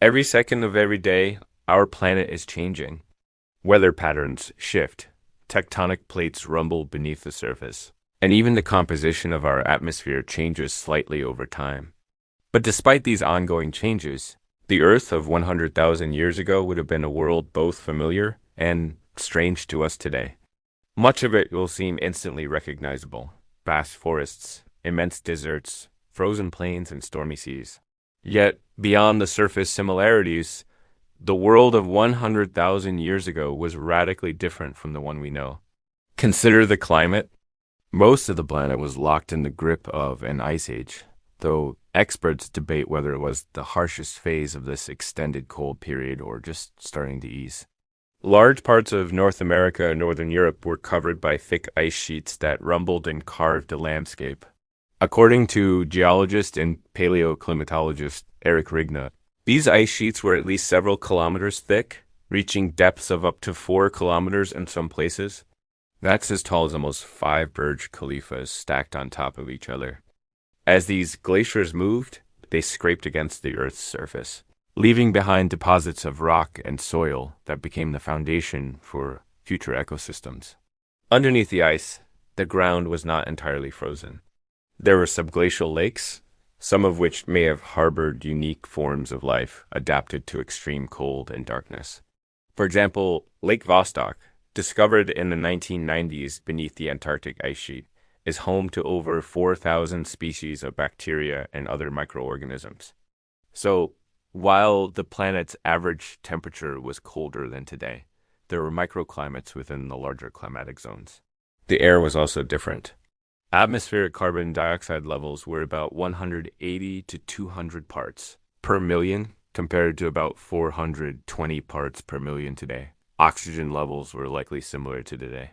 Every second of every day, our planet is changing. Weather patterns shift, tectonic plates rumble beneath the surface, and even the composition of our atmosphere changes slightly over time. But despite these ongoing changes, the Earth of 100,000 years ago would have been a world both familiar and strange to us today. Much of it will seem instantly recognizable: vast forests, immense deserts, frozen plains, and stormy seas. Yet, beyond the surface similarities, the world of 100,000 years ago was radically different from the one we know. Consider the climate. Most of the planet was locked in the grip of an ice age, though experts debate whether it was the harshest phase of this extended cold period or just starting to ease. Large parts of North America and Northern Europe were covered by thick ice sheets that rumbled and carved the landscape. According to geologist and paleoclimatologist Eric Rigna, these ice sheets were at least several kilometers thick, reaching depths of up to 4 kilometers in some places. That's as tall as almost 5 Burj Khalifas stacked on top of each other. As these glaciers moved, they scraped against the Earth's surface, leaving behind deposits of rock and soil that became the foundation for future ecosystems. Underneath the ice, the ground was not entirely frozen. There were subglacial lakes, some of which may have harbored unique forms of life adapted to extreme cold and darkness. For example, Lake Vostok, discovered in the 1990s beneath the Antarctic ice sheet, is home to over 4,000 species of bacteria and other microorganisms. So, while the planet's average temperature was colder than today, there were microclimates within the larger climatic zones. The air was also different. Atmospheric carbon dioxide levels were about 180 to 200 parts per million compared to about 420 parts per million today. Oxygen levels were likely similar to today.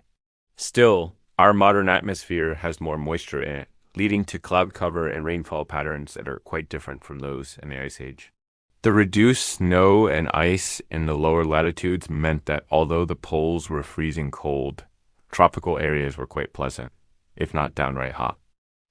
Still, our modern atmosphere has more moisture in it, leading to cloud cover and rainfall patterns that are quite different from those in the Ice Age. The reduced snow and ice in the lower latitudes meant that although the poles were freezing cold, tropical areas were quite pleasant, if not downright hot.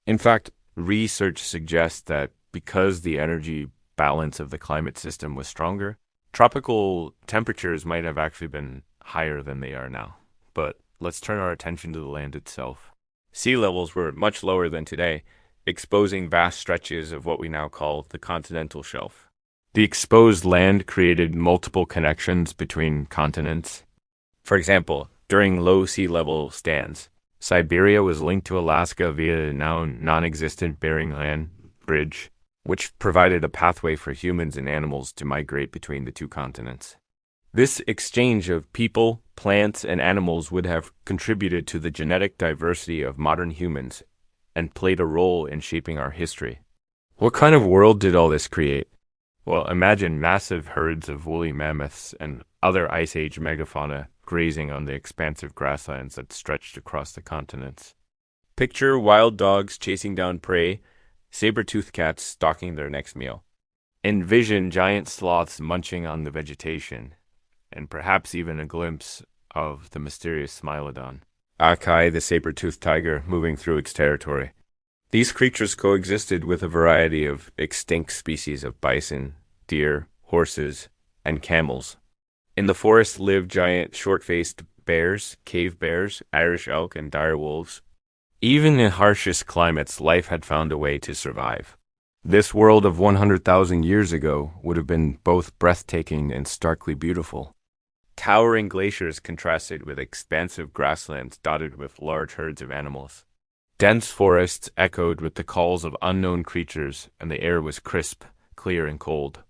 In fact, research suggests that because the energy balance of the climate system was stronger, tropical temperatures might have actually been higher than they are now. But let's turn our attention to the land itself. Sea levels were much lower than today, exposing vast stretches of what we now call the continental shelf. The exposed land created multiple connections between continents. For example, during low sea level stands, Siberia was linked to Alaska via the now non-existent Bering Land Bridge, which provided a pathway for humans and animals to migrate between the two continents. This exchange of people, plants, and animals would have contributed to the genetic diversity of modern humans and played a role in shaping our history. What kind of world did all this create? Well, imagine massive herds of woolly mammoths and other Ice Age megafauna grazing on the expansive grasslands that stretched across the continents. Picture wild dogs chasing down prey, saber-toothed cats stalking their next meal. Envision giant sloths munching on the vegetation, and perhaps even a glimpse of the mysterious Smilodon, Akai the saber-toothed tiger, moving through its territory. These creatures coexisted with a variety of extinct species of bison, deer, horses, and camels. In the forest lived giant short-faced bears, cave bears, Irish elk, and dire wolves. Even in harshest climates, life had found a way to survive. This world of 100,000 years ago would have been both breathtaking and starkly beautiful. Towering glaciers contrasted with expansive grasslands dotted with large herds of animals. Dense forests echoed with the calls of unknown creatures, and the air was crisp, clear, and cold.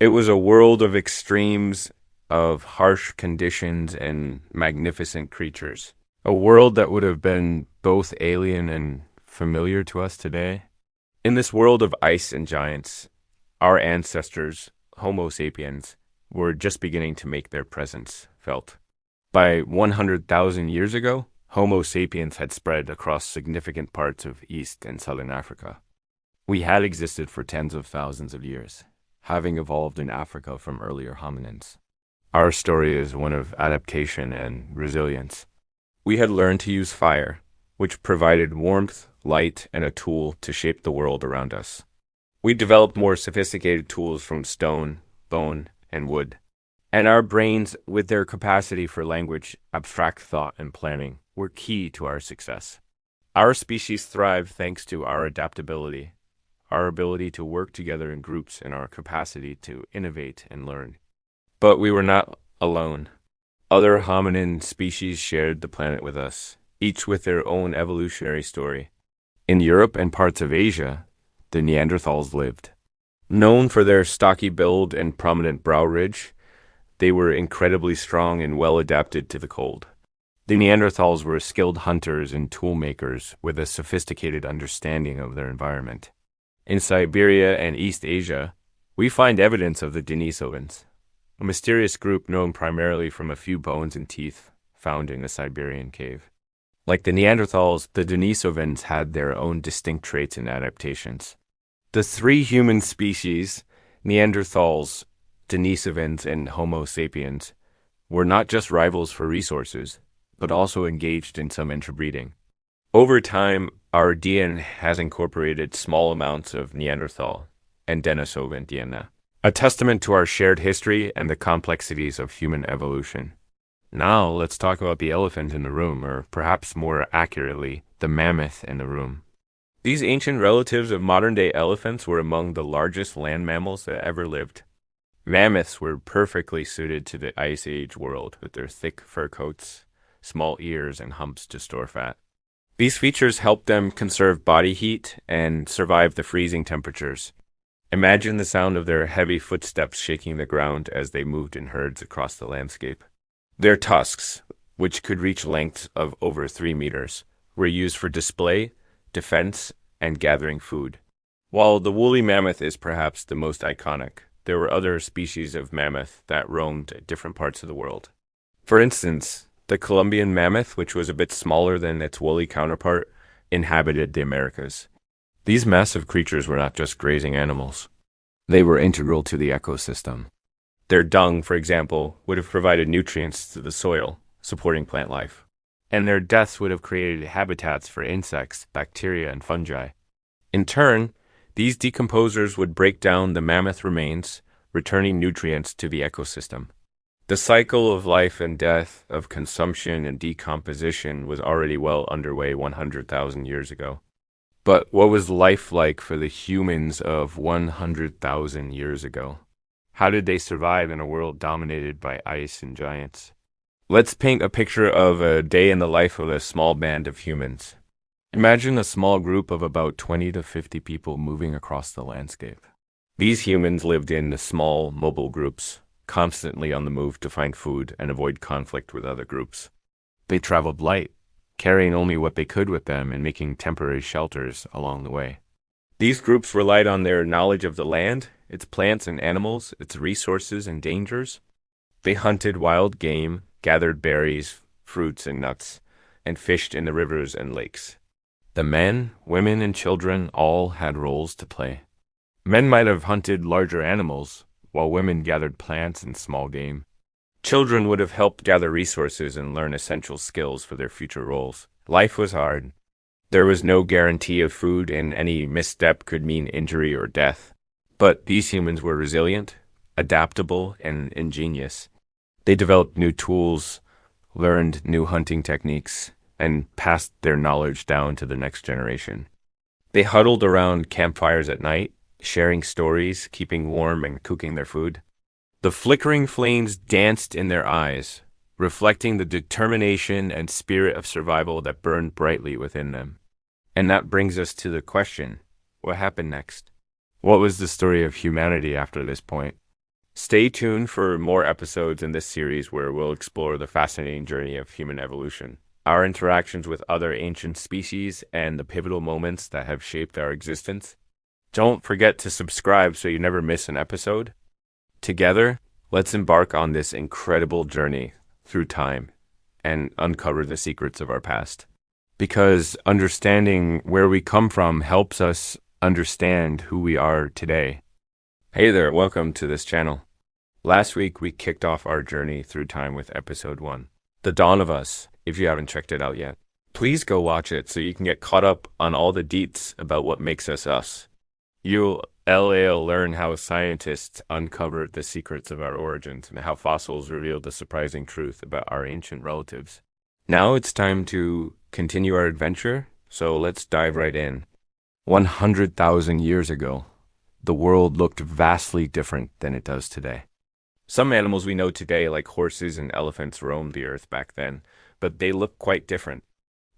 It was a world of extremes, of harsh conditions, and magnificent creatures. A world that would have been both alien and familiar to us today. In this world of ice and giants, our ancestors, Homo sapiens, were just beginning to make their presence felt. By 100,000 years ago, Homo sapiens had spread across significant parts of East and Southern Africa. We had existed for tens of thousands of years, having evolved in Africa from earlier hominins. Our story is one of adaptation and resilience. We had learned to use fire, which provided warmth, light, and a tool to shape the world around us. We developed more sophisticated tools from stone, bone, and wood. And our brains, with their capacity for language, abstract thought, and planning, were key to our success. Our species thrived thanks to our adaptability, our ability to work together in groups, and our capacity to innovate and learn. But we were not alone. Other hominin species shared the planet with us, each with their own evolutionary story. In Europe and parts of Asia, the Neanderthals lived. Known for their stocky build and prominent brow ridge, they were incredibly strong and well adapted to the cold. The Neanderthals were skilled hunters and tool makers with a sophisticated understanding of their environment. In Siberia and East Asia, we find evidence of the Denisovans, a mysterious group known primarily from a few bones and teeth found in a Siberian cave. Like the Neanderthals, the Denisovans had their own distinct traits and adaptations. The three human species, Neanderthals, Denisovans, and Homo sapiens, were not just rivals for resources, but also engaged in some interbreeding. Over time, our DNA has incorporated small amounts of Neanderthal and Denisovan DNA, a testament to our shared history and the complexities of human evolution. Now, let's talk about the elephant in the room, or perhaps more accurately, the mammoth in the room. These ancient relatives of modern-day elephants were among the largest land mammals that ever lived. Mammoths were perfectly suited to the Ice Age world with their thick fur coats, small ears, and humps to store fat. These features helped them conserve body heat and survive the freezing temperatures. Imagine the sound of their heavy footsteps shaking the ground as they moved in herds across the landscape. Their tusks, which could reach lengths of over 3 meters, were used for display, defense, and gathering food. While the woolly mammoth is perhaps the most iconic, there were other species of mammoth that roamed different parts of the world. For instance, the Colombian mammoth, which was a bit smaller than its woolly counterpart, inhabited the Americas. These massive creatures were not just grazing animals. They were integral to the ecosystem. Their dung, for example, would have provided nutrients to the soil, supporting plant life. And their deaths would have created habitats for insects, bacteria, and fungi. In turn, these decomposers would break down the mammoth remains, returning nutrients to the ecosystem. The cycle of life and death, of consumption and decomposition was already well underway 100,000 years ago. But what was life like for the humans of 100,000 years ago? How did they survive in a world dominated by ice and giants? Let's paint a picture of a day in the life of a small band of humans. Imagine a small group of about 20 to 50 people moving across the landscape. These humans lived in small, mobile groups, constantly on the move to find food and avoid conflict with other groups. They traveled light, carrying only what they could with them and making temporary shelters along the way. These groups relied on their knowledge of the land, its plants and animals, its resources and dangers. They hunted wild game, gathered berries, fruits, and nuts, and fished in the rivers and lakes. The men, women, and children all had roles to play. Men might have hunted larger animals, while women gathered plants and small game. Children would have helped gather resources and learn essential skills for their future roles. Life was hard. There was no guarantee of food, and any misstep could mean injury or death. But these humans were resilient, adaptable, and ingenious. They developed new tools, learned new hunting techniques, and passed their knowledge down to the next generation. They huddled around campfires at night, sharing stories, keeping warm, and cooking their food. The flickering flames danced in their eyes, reflecting the determination and spirit of survival that burned brightly within them. And that brings us to the question, what happened next? What was the story of humanity after this point? Stay tuned for more episodes in this series where we'll explore the fascinating journey of human evolution, our interactions with other ancient species, and the pivotal moments that have shaped our existence. Don't forget to subscribe so you never miss an episode. Together, let's embark on this incredible journey through time and uncover the secrets of our past. Because understanding where we come from helps us understand who we are today. Hey there, welcome to this channel. Last week, we kicked off our journey through time with episode 1, The Dawn of Us, if you haven't checked it out yet. Please go watch it so you can get caught up on all the deets about what makes us us. You'll LA'll learn how scientists uncovered the secrets of our origins and how fossils revealed the surprising truth about our ancient relatives. Now it's time to continue our adventure, so let's dive right in. 100,000 years ago, the world looked vastly different than it does today. Some animals we know today, like horses and elephants, roamed the earth back then, but they look quite different.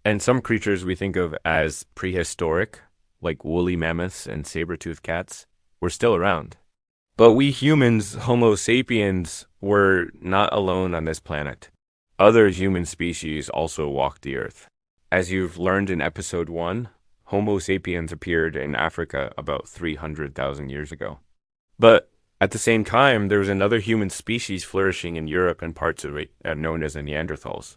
And some creatures we think of as prehistoric, like woolly mammoths and saber-toothed cats, were still around. But we humans, Homo sapiens, were not alone on this planet. Other human species also walked the earth. As you've learned in episode 1, Homo sapiens appeared in Africa about 300,000 years ago. But at the same time, there was another human species flourishing in Europe and parts of it known as the Neanderthals.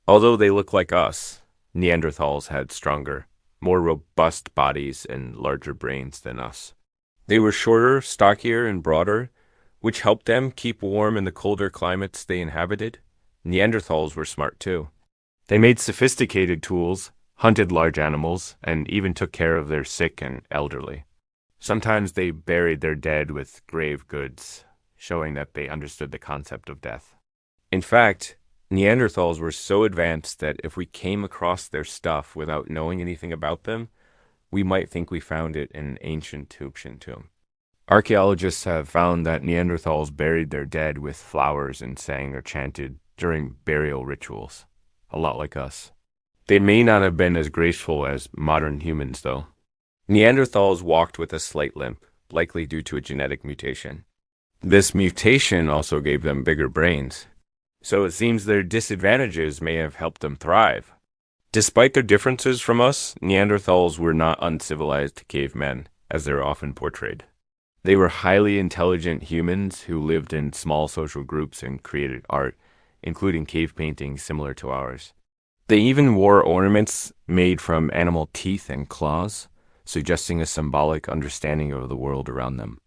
Although they look like us, Neanderthals had stronger, more robust bodies and larger brains than us. They were shorter, stockier, and broader, which helped them keep warm in the colder climates they inhabited. Neanderthals were smart too. They made sophisticated tools, hunted large animals, and even took care of their sick and elderly. Sometimes they buried their dead with grave goods, showing that they understood the concept of death. In fact, Neanderthals were so advanced that if we came across their stuff without knowing anything about them, we might think we found it in an ancient Egyptian tomb. Archaeologists have found that Neanderthals buried their dead with flowers and sang or chanted during burial rituals, a lot like us. They may not have been as graceful as modern humans, though. Neanderthals walked with a slight limp, likely due to a genetic mutation. This mutation also gave them bigger brains, so it seems their disadvantages may have helped them thrive. Despite their differences from us, Neanderthals were not uncivilized cavemen, as they're often portrayed. They were highly intelligent humans who lived in small social groups and created art, including cave paintings similar to ours. They even wore ornaments made from animal teeth and claws, suggesting a symbolic understanding of the world around them.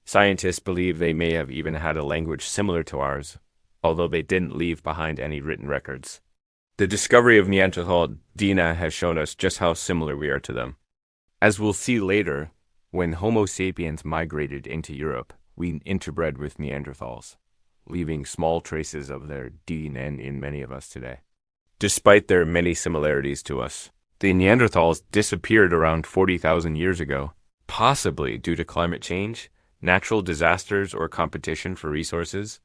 Scientists believe they may have even had a language similar to ours, although they didn't leave behind any written records. The discovery of Neanderthal DNA has shown us just how similar we are to them. As we'll see later, when Homo sapiens migrated into Europe, we interbred with Neanderthals, leaving small traces of their DNA in many of us today. Despite their many similarities to us, the Neanderthals disappeared around 40,000 years ago, possibly due to climate change, natural disasters, or competition for resources.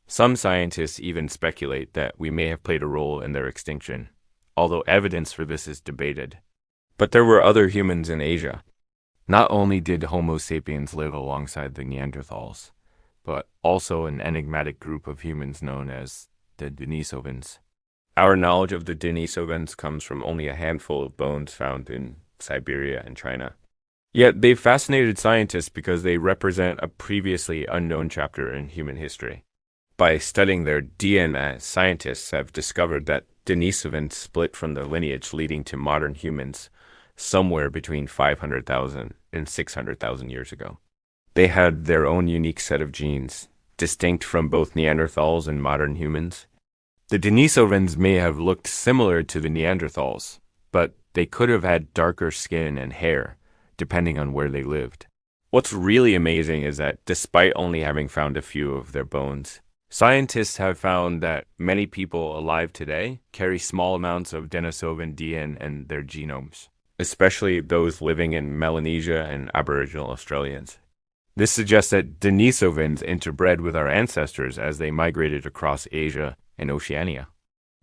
Some scientists even speculate that we may have played a role in their extinction, although evidence for this is debated. But there were other humans in Asia. Not only did Homo sapiens live alongside the Neanderthals, but also an enigmatic group of humans known as the Denisovans. Our knowledge of the Denisovans comes from only a handful of bones found in Siberia and China. Yet they've fascinated scientists because they represent a previously unknown chapter in human history. By studying their DNA, scientists have discovered that Denisovans split from the lineage leading to modern humans somewhere between 500,000 and 600,000 years ago. They had their own unique set of genes, distinct from both Neanderthals and modern humans. The Denisovans may have looked similar to the Neanderthals, but they could have had darker skin and hair, depending on where they lived. What's really amazing is that despite only having found a few of their bones, scientists have found that many people alive today carry small amounts of Denisovan DNA in their genomes, especially those living in Melanesia and Aboriginal Australians. This suggests that Denisovans interbred with our ancestors as they migrated across Asia and Oceania.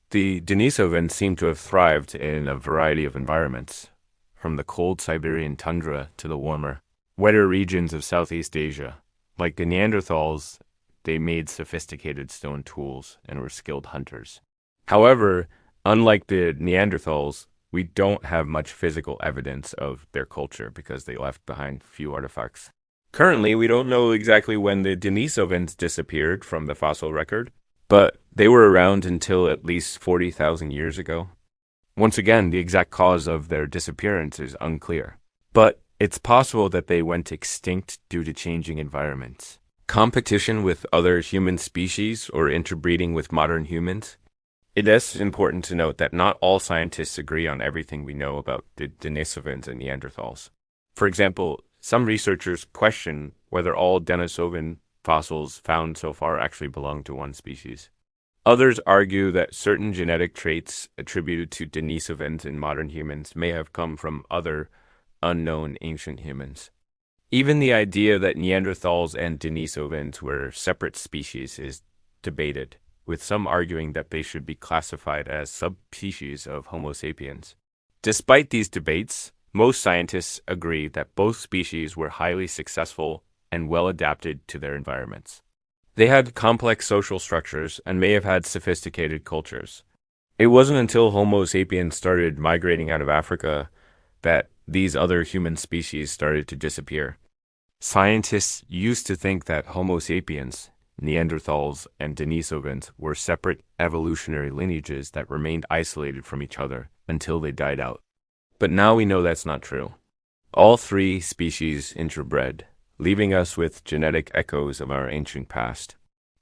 The Denisovans seem to have thrived in a variety of environments, from the cold Siberian tundra to the warmer, wetter regions of Southeast Asia. Like the Neanderthals, they made sophisticated stone tools and were skilled hunters. However, unlike the Neanderthals, we don't have much physical evidence of their culture because they left behind few artifacts. Currently, we don't know exactly when the Denisovans disappeared from the fossil record, but they were around until at least 40,000 years ago. Once again, the exact cause of their disappearance is unclear, but it's possible that they went extinct due to changing environments. Competition with other human species or interbreeding with modern humans. It is important to note that not all scientists agree on everything we know about the Denisovans and Neanderthals. For example, Some researchers question whether all Denisovan fossils found so far actually belong to one species. Others argue that certain genetic traits attributed to Denisovans in modern humans may have come from other unknown ancient humans. Even the idea that Neanderthals and Denisovans were separate species is debated, with some arguing that they should be classified as subspecies of Homo sapiens. Despite these debates, most scientists agree that both species were highly successful and well adapted to their environments. They had complex social structures and may have had sophisticated cultures. It wasn't until Homo sapiens started migrating out of Africa that these other human species started to disappear. Scientists used to think that Homo sapiens, Neanderthals, and Denisovans were separate evolutionary lineages that remained isolated from each other until they died out. But now we know that's not true. All three species interbred, leaving us with genetic echoes of our ancient past.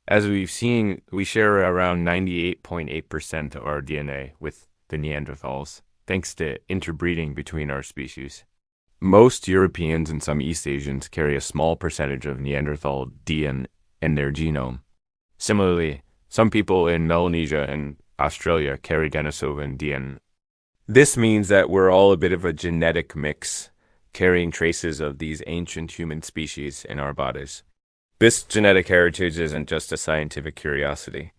As we've seen, we share around 98.8% of our DNA with the Neanderthals, thanks to interbreeding between our species. Most Europeans and some East Asians carry a small percentage of Neanderthal DNA in their genome. Similarly, some people in Melanesia and Australia carry Denisovan DNA. This means that we're all a bit of a genetic mix, carrying traces of these ancient human species in our bodies. This genetic heritage isn't just a scientific curiosity.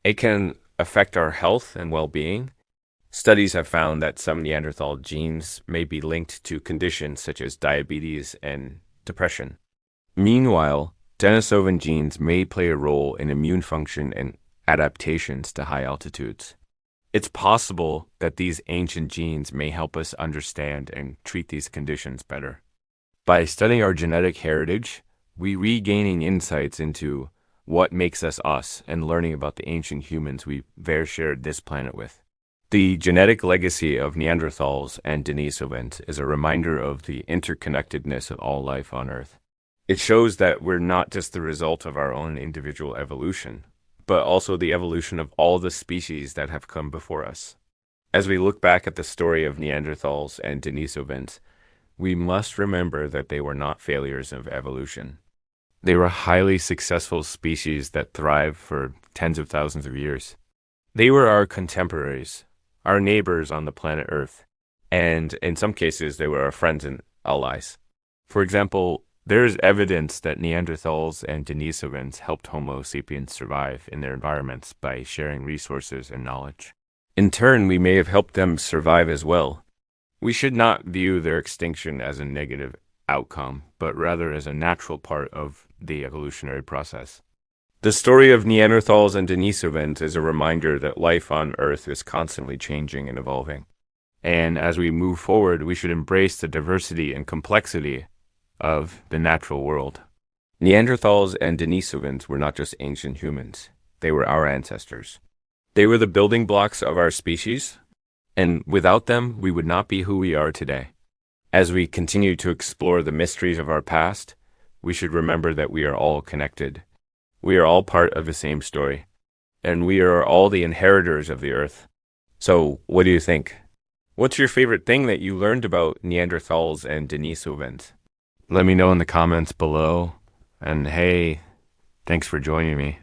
It can affect our health and well-being. Studies have found that some Neanderthal genes may be linked to conditions such as diabetes and depression. Meanwhile, Denisovan genes may play a role in immune function and adaptations to high altitudes. It's possible that these ancient genes may help us understand and treat these conditions better. By studying our genetic heritage, we're regaining insights into what makes us us and learning about the ancient humans we've shared this planet with. The genetic legacy of Neanderthals and Denisovans is a reminder of the interconnectedness of all life on Earth. It shows that we're not just the result of our own individual evolution, but also the evolution of all the species that have come before us. As we look back at the story of Neanderthals and Denisovans, we must remember that they were not failures of evolution. They were highly successful species that thrived for tens of thousands of years. They were our contemporaries, our neighbors on the planet Earth, and in some cases they were our friends and allies. For example, there is evidence that Neanderthals and Denisovans helped Homo sapiens survive in their environments by sharing resources and knowledge. In turn, we may have helped them survive as well. We should not view their extinction as a negative outcome, but rather as a natural part of the evolutionary process. The story of Neanderthals and Denisovans is a reminder that life on Earth is constantly changing and evolving. And as we move forward, we should embrace the diversity and complexity of the natural world. Neanderthals and Denisovans were not just ancient humans. They were our ancestors. They were the building blocks of our species, and without them, we would not be who we are today. As we continue to explore the mysteries of our past, we should remember that we are all connected. We are all part of the same story, and we are all the inheritors of the Earth. So, what do you think? What's your favorite thing that you learned about Neanderthals and Denisovans? Let me know in the comments below. And hey, thanks for joining me.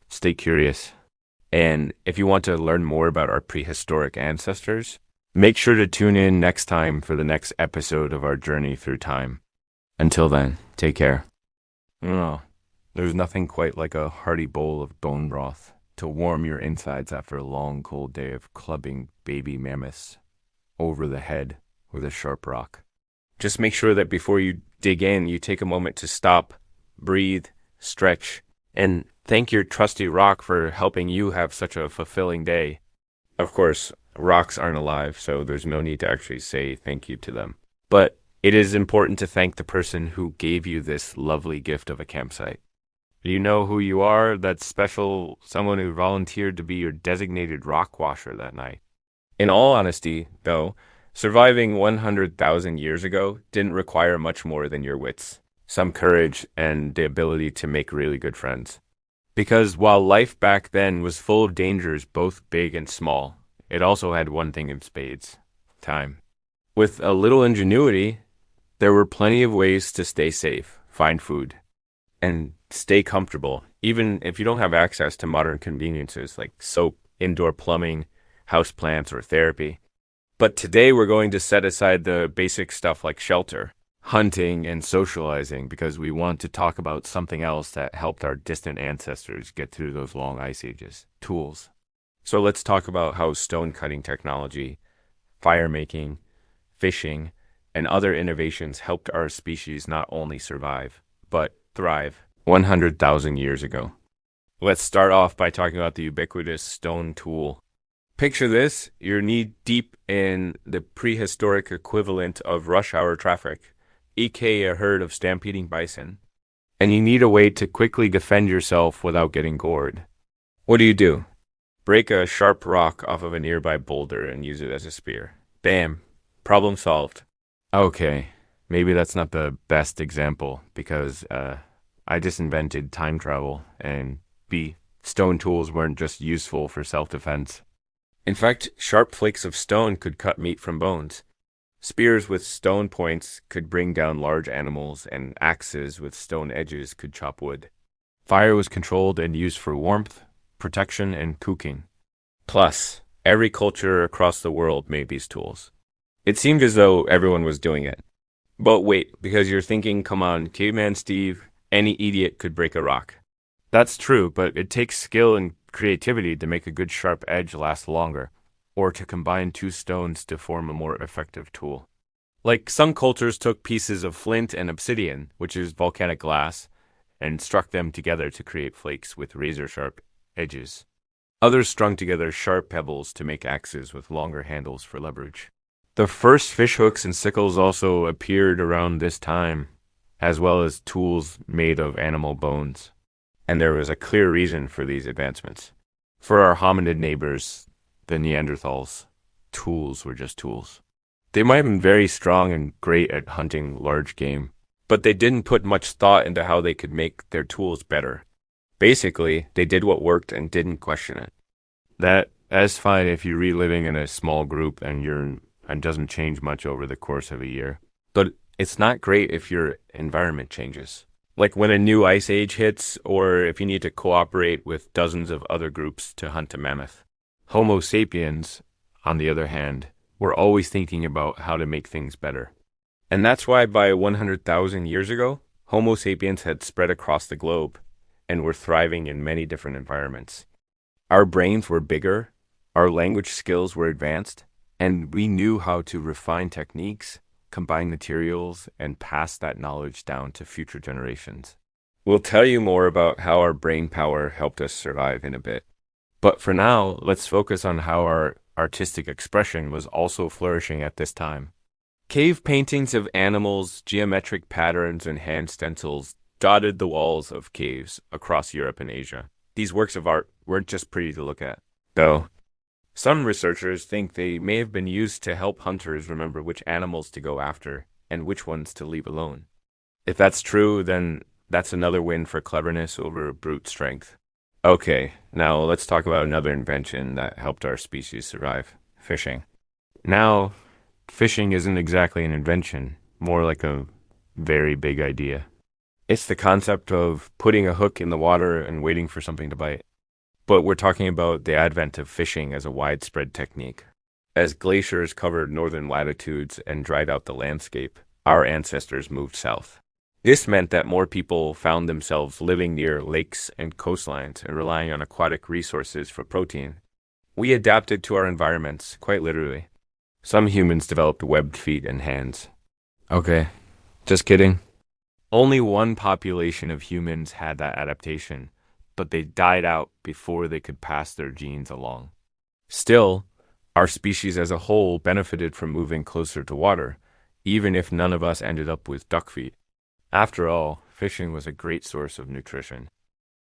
Stay curious. And if you want to learn more about our prehistoric ancestors, make sure to tune in next time for the next episode of our journey through time. Until then, take care. Oh, there's nothing quite like a hearty bowl of bone broth to warm your insides after a long, cold day of clubbing baby mammoths over the head with a sharp rock. Just make sure that before you dig in, you take a moment to stop, breathe, stretch, and thank your trusty rock for helping you have such a fulfilling day. Of course, rocks aren't alive, so there's no need to actually say thank you to them. But it is important to thank the person who gave you this lovely gift of a campsite. You know who you are, that special someone who volunteered to be your designated rock washer that night. In all honesty, though, surviving 100,000 years ago didn't require much more than your wits, some courage, and the ability to make really good friends. Because while life back then was full of dangers, both big and small, it also had one thing in spades: time. With a little ingenuity, There were plenty of ways to stay safe, find food, and stay comfortable, even if you don't have access to modern conveniences like soap, indoor plumbing, houseplants, or therapy. But today we're going to set aside the basic stuff like shelter, hunting, and socializing because we want to talk about something else that helped our distant ancestors get through those long ice ages: tools. So let's talk about how stone cutting technology, fire making, fishing, and other innovations helped our species not only survive, but thrive 100,000 years ago. Let's start off by talking about the ubiquitous stone tool. Picture this: you're knee deep in the prehistoric equivalent of rush hour traffic, aka a herd of stampeding bison, and you need a way to quickly defend yourself without getting gored. What do? Break a sharp rock off of a nearby boulder and use it as a spear. Bam, problem solved. Okay, maybe that's not the best example because I just invented time travel, and stone tools weren't just useful for self-defense. In fact, sharp flakes of stone could cut meat from bones. Spears with stone points could bring down large animals, and axes with stone edges could chop wood. Fire was controlled and used for warmth, protection, and cooking. Plus, every culture across the world made these tools. It seemed as though everyone was doing it. But wait, because you're thinking, come on, Caveman Steve, any idiot could break a rock. That's true, but it takes skill and creativity to make a good sharp edge last longer, or to combine two stones to form a more effective tool. Like some cultures took pieces of flint and obsidian, which is volcanic glass, and struck them together to create flakes with razor-sharp edges. Others strung together sharp pebbles to make axes with longer handles for leverage. The first fishhooks and sickles also appeared around this time, as well as tools made of animal bones. And there was a clear reason for these advancements. For our hominid neighbors, the Neanderthals, tools were just tools. They might have been very strong and great at hunting large game, but they didn't put much thought into how they could make their tools better. Basically, they did what worked and didn't question it. That's fine if you're reliving in a small group and doesn't change much over the course of a year. But it's not great if your environment changes. Like when a new ice age hits, or if you need to cooperate with dozens of other groups to hunt a mammoth. Homo sapiens, on the other hand, were always thinking about how to make things better. And that's why by 100,000 years ago, Homo sapiens had spread across the globe and were thriving in many different environments. Our brains were bigger, our language skills were advanced, and we knew how to refine techniques, combine materials, and pass that knowledge down to future generations. We'll tell you more about how our brain power helped us survive in a bit. But for now, let's focus on how our artistic expression was also flourishing at this time. Cave paintings of animals, geometric patterns, and hand stencils dotted the walls of caves across Europe and Asia. These works of art weren't just pretty to look at, though. Some researchers think they may have been used to help hunters remember which animals to go after and which ones to leave alone. If that's true, then that's another win for cleverness over brute strength. Okay, now let's talk about another invention that helped our species survive: fishing. Now, fishing isn't exactly an invention, more like a very big idea. It's the concept of putting a hook in the water and waiting for something to bite. But we're talking about the advent of fishing as a widespread technique. As glaciers covered northern latitudes and dried out the landscape, our ancestors moved south. This meant that more people found themselves living near lakes and coastlines and relying on aquatic resources for protein. We adapted to our environments, quite literally. Some humans developed webbed feet and hands. Okay, just kidding. Only one population of humans had that adaptation, but they died out before they could pass their genes along. Still, our species as a whole benefited from moving closer to water, even if none of us ended up with duck feet. After all, fishing was a great source of nutrition.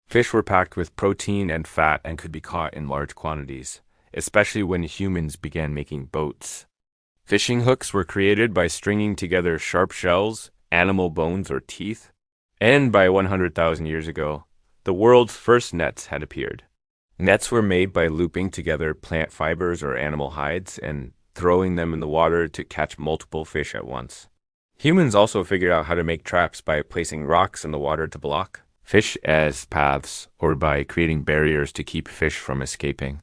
Fish were packed with protein and fat and could be caught in large quantities, especially when humans began making boats. Fishing hooks were created by stringing together sharp shells, animal bones, or teeth, and by 100,000 years ago, the world's first nets had appeared. Nets were made by looping together plant fibers or animal hides and throwing them in the water to catch multiple fish at once. Humans also figured out how to make traps by placing rocks in the water to block fish as paths or by creating barriers to keep fish from escaping.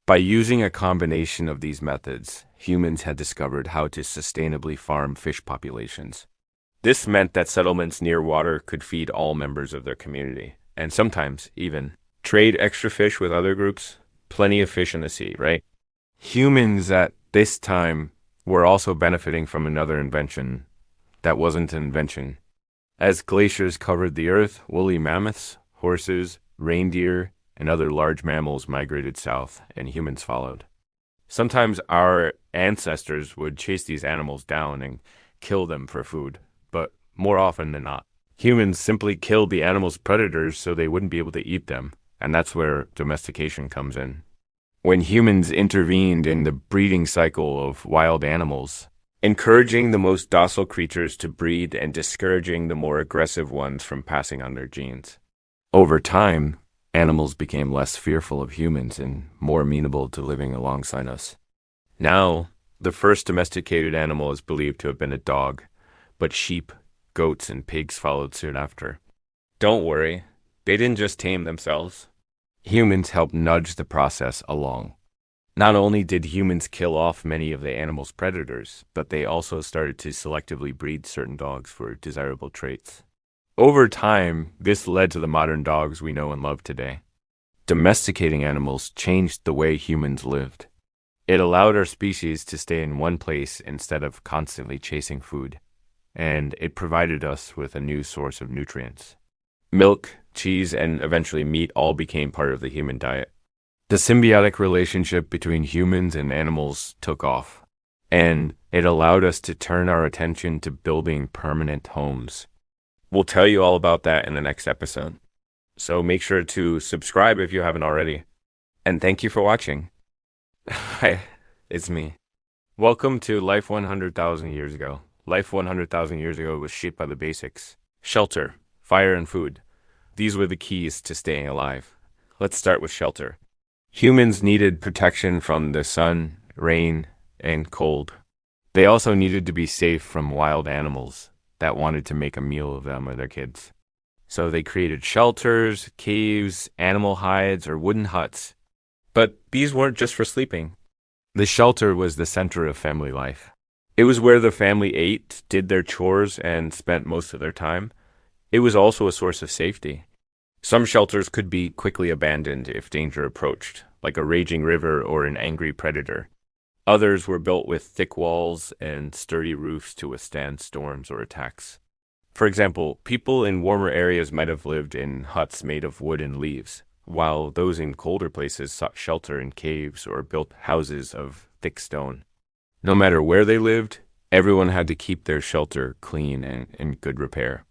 By using a combination of these methods, humans had discovered how to sustainably farm fish populations. This meant that settlements near water could feed all members of their community, and sometimes even trade extra fish with other groups. Plenty of fish in the sea, right? Humans at this time were also benefiting from another invention that wasn't an invention. As glaciers covered the earth, woolly mammoths, horses, reindeer, and other large mammals migrated south, and humans followed. Sometimes our ancestors would chase these animals down and kill them for food, but more often than not, humans simply killed the animals' predators so they wouldn't be able to eat them, and that's where domestication comes in. When humans intervened in the breeding cycle of wild animals, encouraging the most docile creatures to breed and discouraging the more aggressive ones from passing on their genes. Over time, animals became less fearful of humans and more amenable to living alongside us. Now, the first domesticated animal is believed to have been a dog, but sheep, goats, and pigs followed soon after. Don't worry, they didn't just tame themselves. Humans helped nudge the process along. Not only did humans kill off many of the animal's predators, but they also started to selectively breed certain dogs for desirable traits. Over time, this led to the modern dogs we know and love today. Domesticating animals changed the way humans lived. It allowed our species to stay in one place instead of constantly chasing food, and it provided us with a new source of nutrients. Milk, cheese, and eventually meat all became part of the human diet. The symbiotic relationship between humans and animals took off, and it allowed us to turn our attention to building permanent homes. We'll tell you all about that in the next episode. So make sure to subscribe if you haven't already. And thank you for watching. Hi, it's me. Welcome to Life 100,000 Years Ago. Life 100,000 years ago was shaped by the basics: shelter, fire, and food. These were the keys to staying alive. Let's start with shelter. Humans needed protection from the sun, rain, and cold. They also needed to be safe from wild animals that wanted to make a meal of them or their kids. So they created shelters, caves, animal hides, or wooden huts. But these weren't just for sleeping. The shelter was the center of family life. It was where the family ate, did their chores, and spent most of their time. It was also a source of safety. Some shelters could be quickly abandoned if danger approached, like a raging river or an angry predator. Others were built with thick walls and sturdy roofs to withstand storms or attacks. For example, people in warmer areas might have lived in huts made of wood and leaves, while those in colder places sought shelter in caves or built houses of thick stone. No matter where they lived, everyone had to keep their shelter clean and in good repair.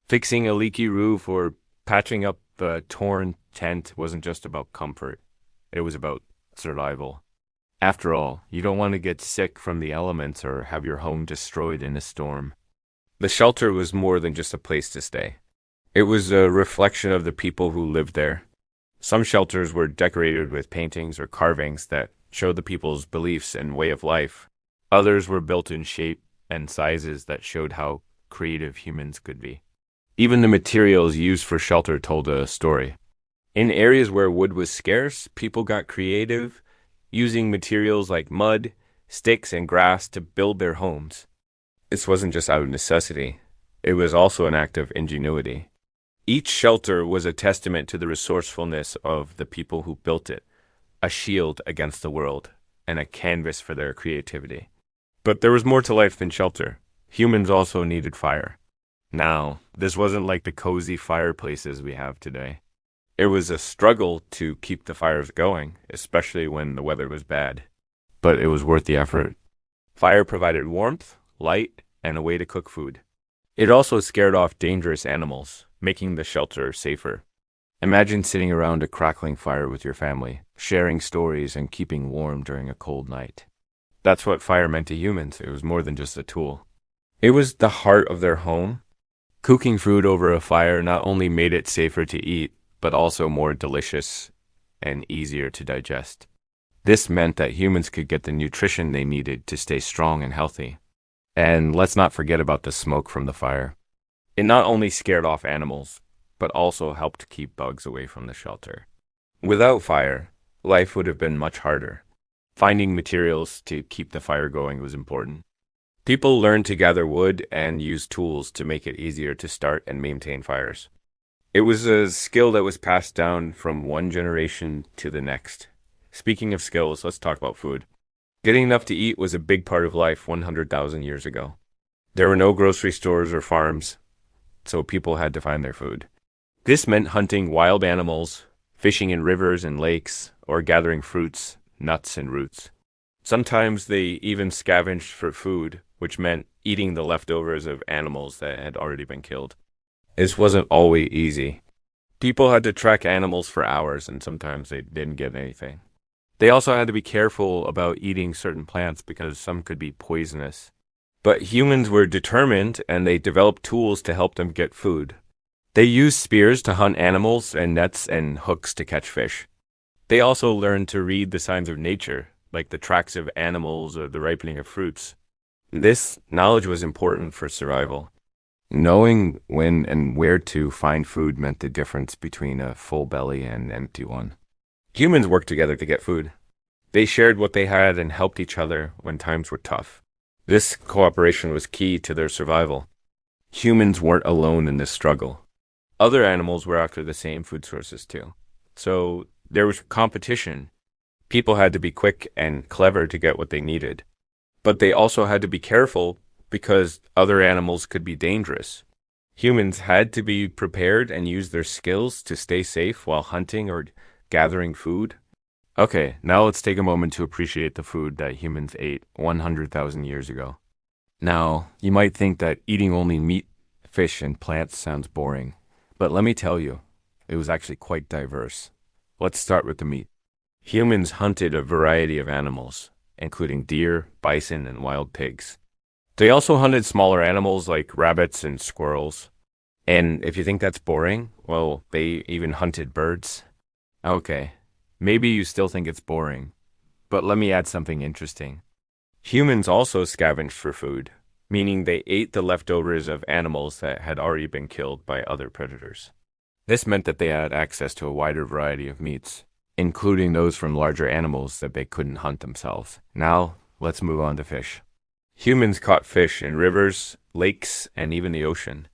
Fixing a leaky roof or patching up a torn tent wasn't just about comfort. It was about survival. After all, you don't want to get sick from the elements or have your home destroyed in a storm. The shelter was more than just a place to stay. It was a reflection of the people who lived there. Some shelters were decorated with paintings or carvings that showed the people's beliefs and way of life. Others were built in shape and sizes that showed how creative humans could be. Even the materials used for shelter told a story. In areas where wood was scarce, people got creative, using materials like mud, sticks, and grass to build their homes. This wasn't just out of necessity. It was also an act of ingenuity. Each shelter was a testament to the resourcefulness of the people who built it, a shield against the world, and a canvas for their creativity. But there was more to life than shelter. Humans also needed fire. Now, this wasn't like the cozy fireplaces we have today. It was a struggle to keep the fires going, especially when the weather was bad. But it was worth the effort. Fire provided warmth, light, and a way to cook food. It also scared off dangerous animals, making the shelter safer. Imagine sitting around a crackling fire with your family, sharing stories and keeping warm during a cold night. That's what fire meant to humans. It was more than just a tool. It was the heart of their home. Cooking food over a fire not only made it safer to eat, but also more delicious and easier to digest. This meant that humans could get the nutrition they needed to stay strong and healthy. And let's not forget about the smoke from the fire. It not only scared off animals, but also helped keep bugs away from the shelter. Without fire, life would have been much harder. Finding materials to keep the fire going was important. People learned to gather wood and use tools to make it easier to start and maintain fires. It was a skill that was passed down from one generation to the next. Speaking of skills, let's talk about food. Getting enough to eat was a big part of life 100,000 years ago. There were no grocery stores or farms, so people had to find their food. This meant hunting wild animals, fishing in rivers and lakes, or gathering fruits, nuts, and roots. Sometimes they even scavenged for food, which meant eating the leftovers of animals that had already been killed. This wasn't always easy. People had to track animals for hours, and sometimes they didn't get anything. They also had to be careful about eating certain plants because some could be poisonous. But humans were determined, and they developed tools to help them get food. They used spears to hunt animals and nets and hooks to catch fish. They also learned to read the signs of nature, like the tracks of animals or the ripening of fruits. This knowledge was important for survival. Knowing when and where to find food meant the difference between a full belly and an empty one. Humans worked together to get food. They shared what they had and helped each other when times were tough. This cooperation was key to their survival. Humans weren't alone in this struggle. Other animals were after the same food sources too. So there was competition. People had to be quick and clever to get what they needed. But they also had to be careful because other animals could be dangerous. Humans had to be prepared and use their skills to stay safe while hunting or gathering food. Okay, now let's take a moment to appreciate the food that humans ate 100,000 years ago. Now, you might think that eating only meat, fish, and plants sounds boring, but let me tell you, it was actually quite diverse. Let's start with the meat. Humans hunted a variety of animals, including deer, bison, and wild pigs. They also hunted smaller animals like rabbits and squirrels. And if you think that's boring, well, they even hunted birds. Okay, maybe you still think it's boring, but let me add something interesting. Humans also scavenged for food, meaning they ate the leftovers of animals that had already been killed by other predators. This meant that they had access to a wider variety of meats, including those from larger animals that they couldn't hunt themselves. Now, let's move on to fish. Humans caught fish in rivers, lakes, and even the ocean.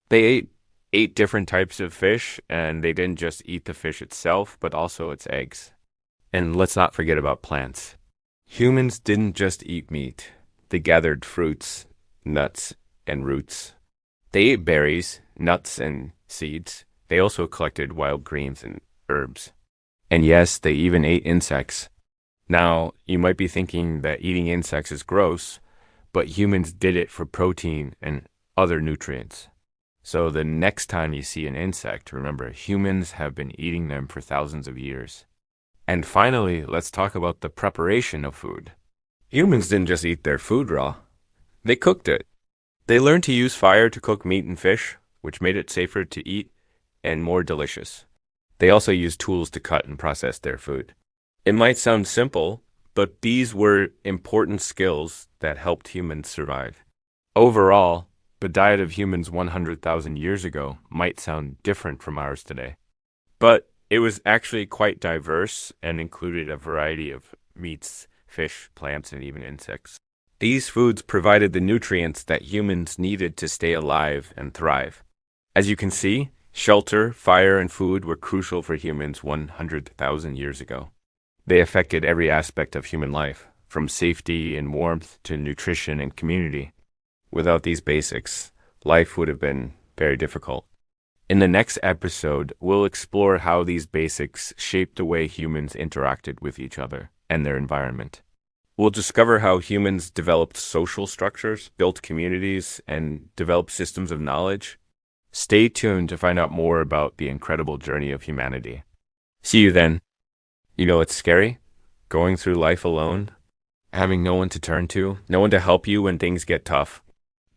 They ate 8 different types of fish, and they didn't just eat the fish itself, but also its eggs. And let's not forget about plants. Humans didn't just eat meat. They gathered fruits, nuts, and roots. They ate berries, nuts, and seeds. They also collected wild greens and herbs. And yes, they even ate insects. Now, you might be thinking that eating insects is gross, but humans did it for protein and other nutrients. So the next time you see an insect, remember, humans have been eating them for thousands of years. And finally, let's talk about the preparation of food. Humans didn't just eat their food raw. They cooked it. They learned to use fire to cook meat and fish, which made it safer to eat and more delicious. They also used tools to cut and process their food. It might sound simple, but these were important skills that helped humans survive. Overall, the diet of humans 100,000 years ago might sound different from ours today. But it was actually quite diverse and included a variety of meats, fish, plants, and even insects. These foods provided the nutrients that humans needed to stay alive and thrive. As you can see, shelter, fire, and food were crucial for humans 100,000 years ago. They affected every aspect of human life, from safety and warmth to nutrition and community. Without these basics, life would have been very difficult. In the next episode, we'll explore how these basics shaped the way humans interacted with each other and their environment. We'll discover how humans developed social structures, built communities, and developed systems of knowledge. Stay tuned to find out more about the incredible journey of humanity. See you then. You know, it's scary, going through life alone, having no one to turn to, no one to help you when things get tough.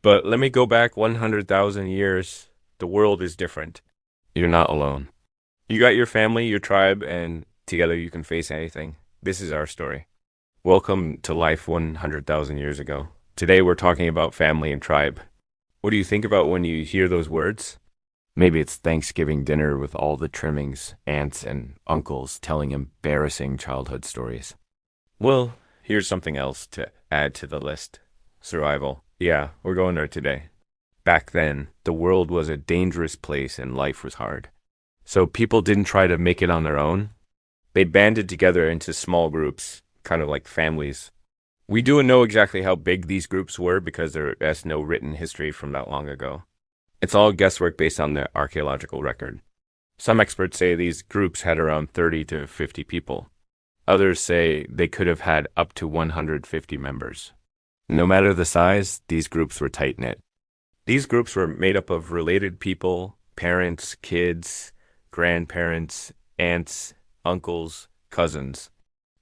But let me go back 100,000 years. The world is different. You're not alone. You got your family, your tribe, and together you can face anything. This is our story. Welcome to life 100,000 years ago. Today we're talking about family and tribe. What do you think about when you hear those words? Maybe it's Thanksgiving dinner with all the trimmings, aunts, and uncles telling embarrassing childhood stories. Well, here's something else to add to the list. Survival. Yeah, we're going there today. Back then, the world was a dangerous place and life was hard. So people didn't try to make it on their own. They banded together into small groups, kind of like families. We don't know exactly how big these groups were because there's no written history from that long ago. It's all guesswork based on the archaeological record. Some experts say these groups had around 30 to 50 people. Others say they could have had up to 150 members. No matter the size, these groups were tight-knit. These groups were made up of related people, parents, kids, grandparents, aunts, uncles, cousins.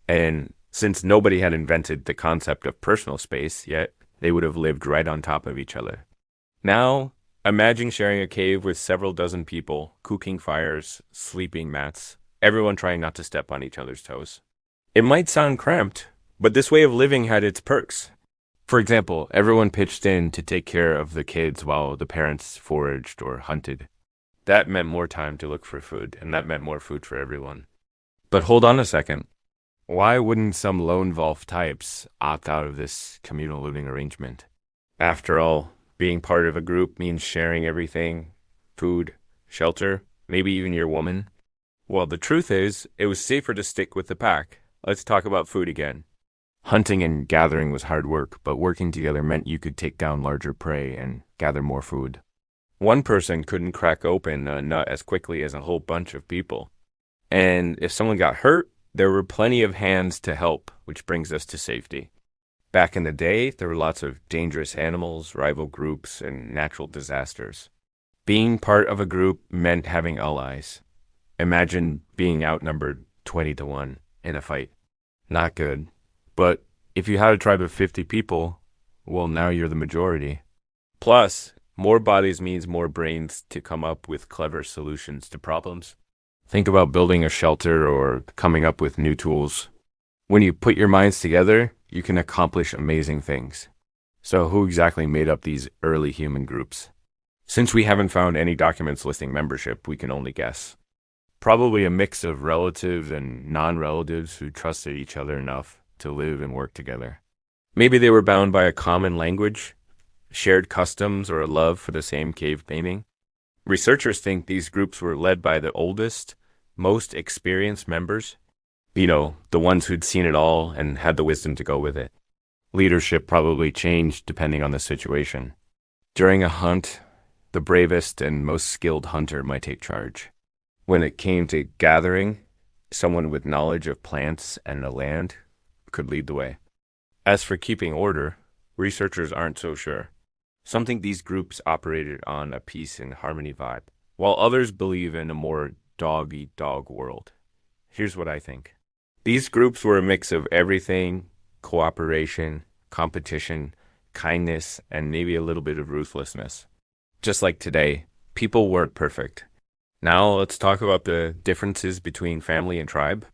And since nobody had invented the concept of personal space yet, they would have lived right on top of each other. Now, imagine sharing a cave with several dozen people, cooking fires, sleeping mats, everyone trying not to step on each other's toes. It might sound cramped, but this way of living had its perks. For example, everyone pitched in to take care of the kids while the parents foraged or hunted. That meant more time to look for food, and that meant more food for everyone. But hold on a second. Why wouldn't some lone wolf types opt out of this communal living arrangement? After all, being part of a group means sharing everything, food, shelter, maybe even your woman. Well, the truth is, it was safer to stick with the pack. Let's talk about food again. Hunting and gathering was hard work, but working together meant you could take down larger prey and gather more food. One person couldn't crack open a nut as quickly as a whole bunch of people. And if someone got hurt, there were plenty of hands to help, which brings us to safety. Back in the day, there were lots of dangerous animals, rival groups, and natural disasters. Being part of a group meant having allies. Imagine being outnumbered 20 to 1 in a fight. Not good. But if you had a tribe of 50 people, well, now you're the majority. Plus, more bodies means more brains to come up with clever solutions to problems. Think about building a shelter or coming up with new tools. When you put your minds together, you can accomplish amazing things. So who exactly made up these early human groups? Since we haven't found any documents listing membership, we can only guess. Probably a mix of relatives and non-relatives who trusted each other enough to live and work together. Maybe they were bound by a common language, shared customs, or a love for the same cave painting. Researchers think these groups were led by the oldest, most experienced members. The ones who'd seen it all and had the wisdom to go with it. Leadership probably changed depending on the situation. During a hunt, the bravest and most skilled hunter might take charge. When it came to gathering, someone with knowledge of plants and the land could lead the way. As for keeping order, researchers aren't so sure. Some think these groups operated on a peace and harmony vibe, while others believe in a more dog-eat-dog world. Here's what I think. These groups were a mix of everything: cooperation, competition, kindness, and maybe a little bit of ruthlessness. Just like today, people weren't perfect. Now let's talk about the differences between family and tribe.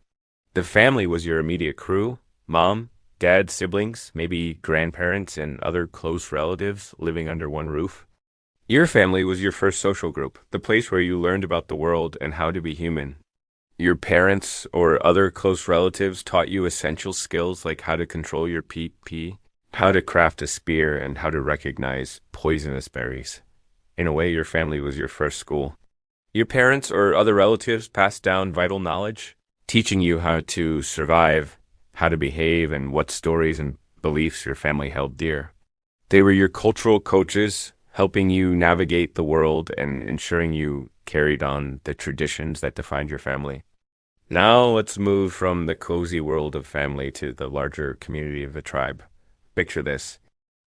The family was your immediate crew: mom, dad, siblings, maybe grandparents, and other close relatives living under one roof. Your family was your first social group, the place where you learned about the world and how to be human. Your parents or other close relatives taught you essential skills like how to control your pee, how to craft a spear, and how to recognize poisonous berries. In a way, your family was your first school. Your parents or other relatives passed down vital knowledge, teaching you how to survive, how to behave, and what stories and beliefs your family held dear. They were your cultural coaches, helping you navigate the world and ensuring you carried on the traditions that defined your family. Now let's move from the cozy world of family to the larger community of a tribe. Picture this.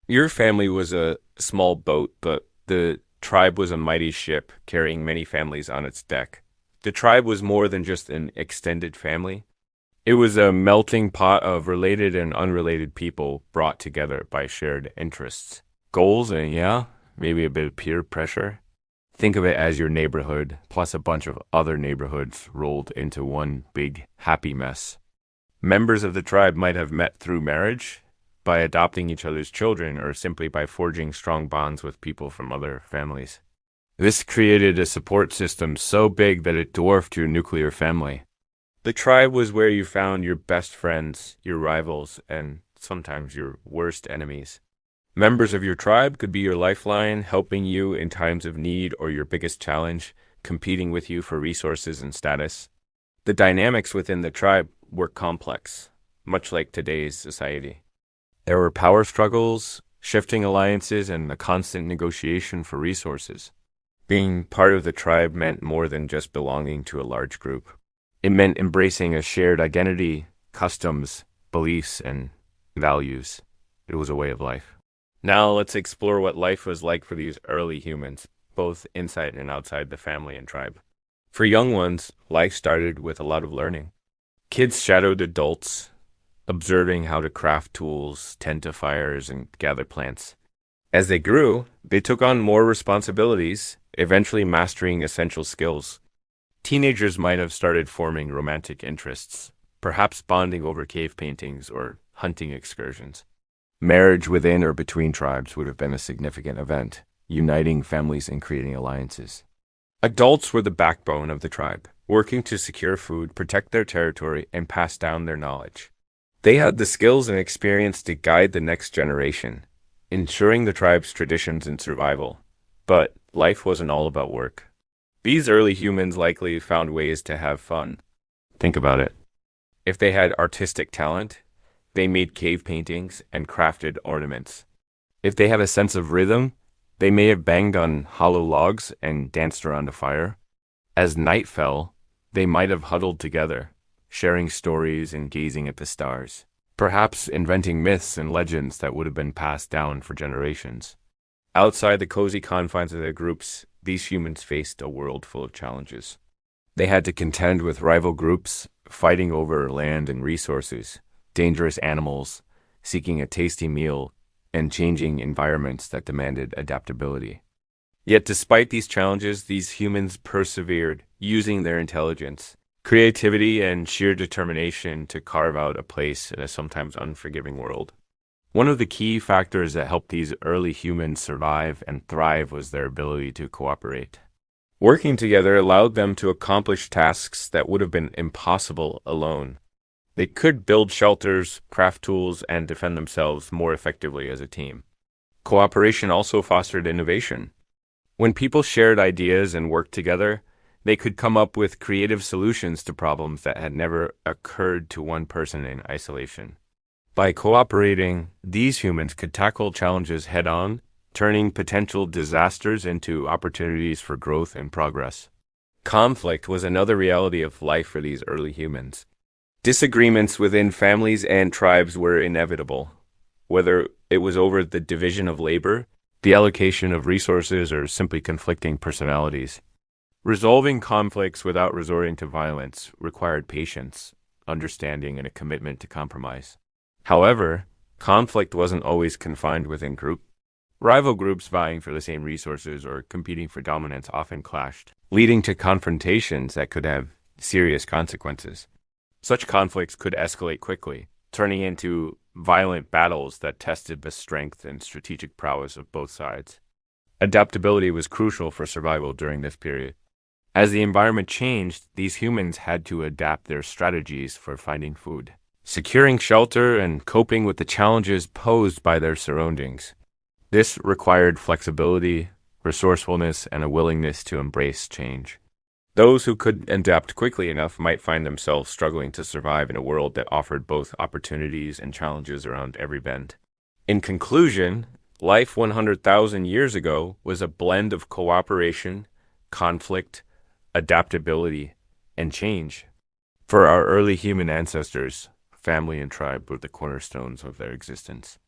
Your family was a small boat, but the tribe was a mighty ship carrying many families on its deck. The tribe was more than just an extended family. It was a melting pot of related and unrelated people brought together by shared interests, goals, and maybe a bit of peer pressure. Think of it as your neighborhood plus a bunch of other neighborhoods rolled into one big happy mess. Members of the tribe might have met through marriage, by adopting each other's children, or simply by forging strong bonds with people from other families. This created a support system so big that it dwarfed your nuclear family. The tribe was where you found your best friends, your rivals, and sometimes your worst enemies. Members of your tribe could be your lifeline, helping you in times of need or your biggest challenge, competing with you for resources and status. The dynamics within the tribe were complex, much like today's society. There were power struggles, shifting alliances, and a constant negotiation for resources. Being part of the tribe meant more than just belonging to a large group. It meant embracing a shared identity, customs, beliefs, and values. It was a way of life. Now let's explore what life was like for these early humans, both inside and outside the family and tribe. For young ones, life started with a lot of learning. Kids shadowed adults, observing how to craft tools, tend to fires, and gather plants. As they grew, they took on more responsibilities, eventually mastering essential skills. Teenagers might have started forming romantic interests, perhaps bonding over cave paintings or hunting excursions. Marriage within or between tribes would have been a significant event, uniting families and creating alliances. Adults were the backbone of the tribe, working to secure food, protect their territory, and pass down their knowledge. They had the skills and experience to guide the next generation, ensuring the tribe's traditions and survival. But life wasn't all about work. These early humans likely found ways to have fun. Think about it. If they had artistic talent, they made cave paintings and crafted ornaments. If they had a sense of rhythm, they may have banged on hollow logs and danced around a fire. As night fell, they might have huddled together, sharing stories and gazing at the stars, perhaps inventing myths and legends that would have been passed down for generations. Outside the cozy confines of their groups, these humans faced a world full of challenges. They had to contend with rival groups, fighting over land and resources, dangerous animals, seeking a tasty meal, and changing environments that demanded adaptability. Yet despite these challenges, these humans persevered, using their intelligence, creativity, and sheer determination to carve out a place in a sometimes unforgiving world. One of the key factors that helped these early humans survive and thrive was their ability to cooperate. Working together allowed them to accomplish tasks that would have been impossible alone. They could build shelters, craft tools, and defend themselves more effectively as a team. Cooperation also fostered innovation. When people shared ideas and worked together, they could come up with creative solutions to problems that had never occurred to one person in isolation. By cooperating, these humans could tackle challenges head-on, turning potential disasters into opportunities for growth and progress. Conflict was another reality of life for these early humans. Disagreements within families and tribes were inevitable, whether it was over the division of labor, the allocation of resources, or simply conflicting personalities. Resolving conflicts without resorting to violence required patience, understanding, and a commitment to compromise. However, conflict wasn't always confined within groups. Rival groups vying for the same resources or competing for dominance often clashed, leading to confrontations that could have serious consequences. Such conflicts could escalate quickly, turning into violent battles that tested the strength and strategic prowess of both sides. Adaptability was crucial for survival during this period. As the environment changed, these humans had to adapt their strategies for finding food, securing shelter, and coping with the challenges posed by their surroundings. This required flexibility, resourcefulness, and a willingness to embrace change. Those who could adapt quickly enough might find themselves struggling to survive in a world that offered both opportunities and challenges around every bend. In conclusion, life 100,000 years ago was a blend of cooperation, conflict, adaptability, and change. For our early human ancestors, family and tribe were the cornerstones of their existence.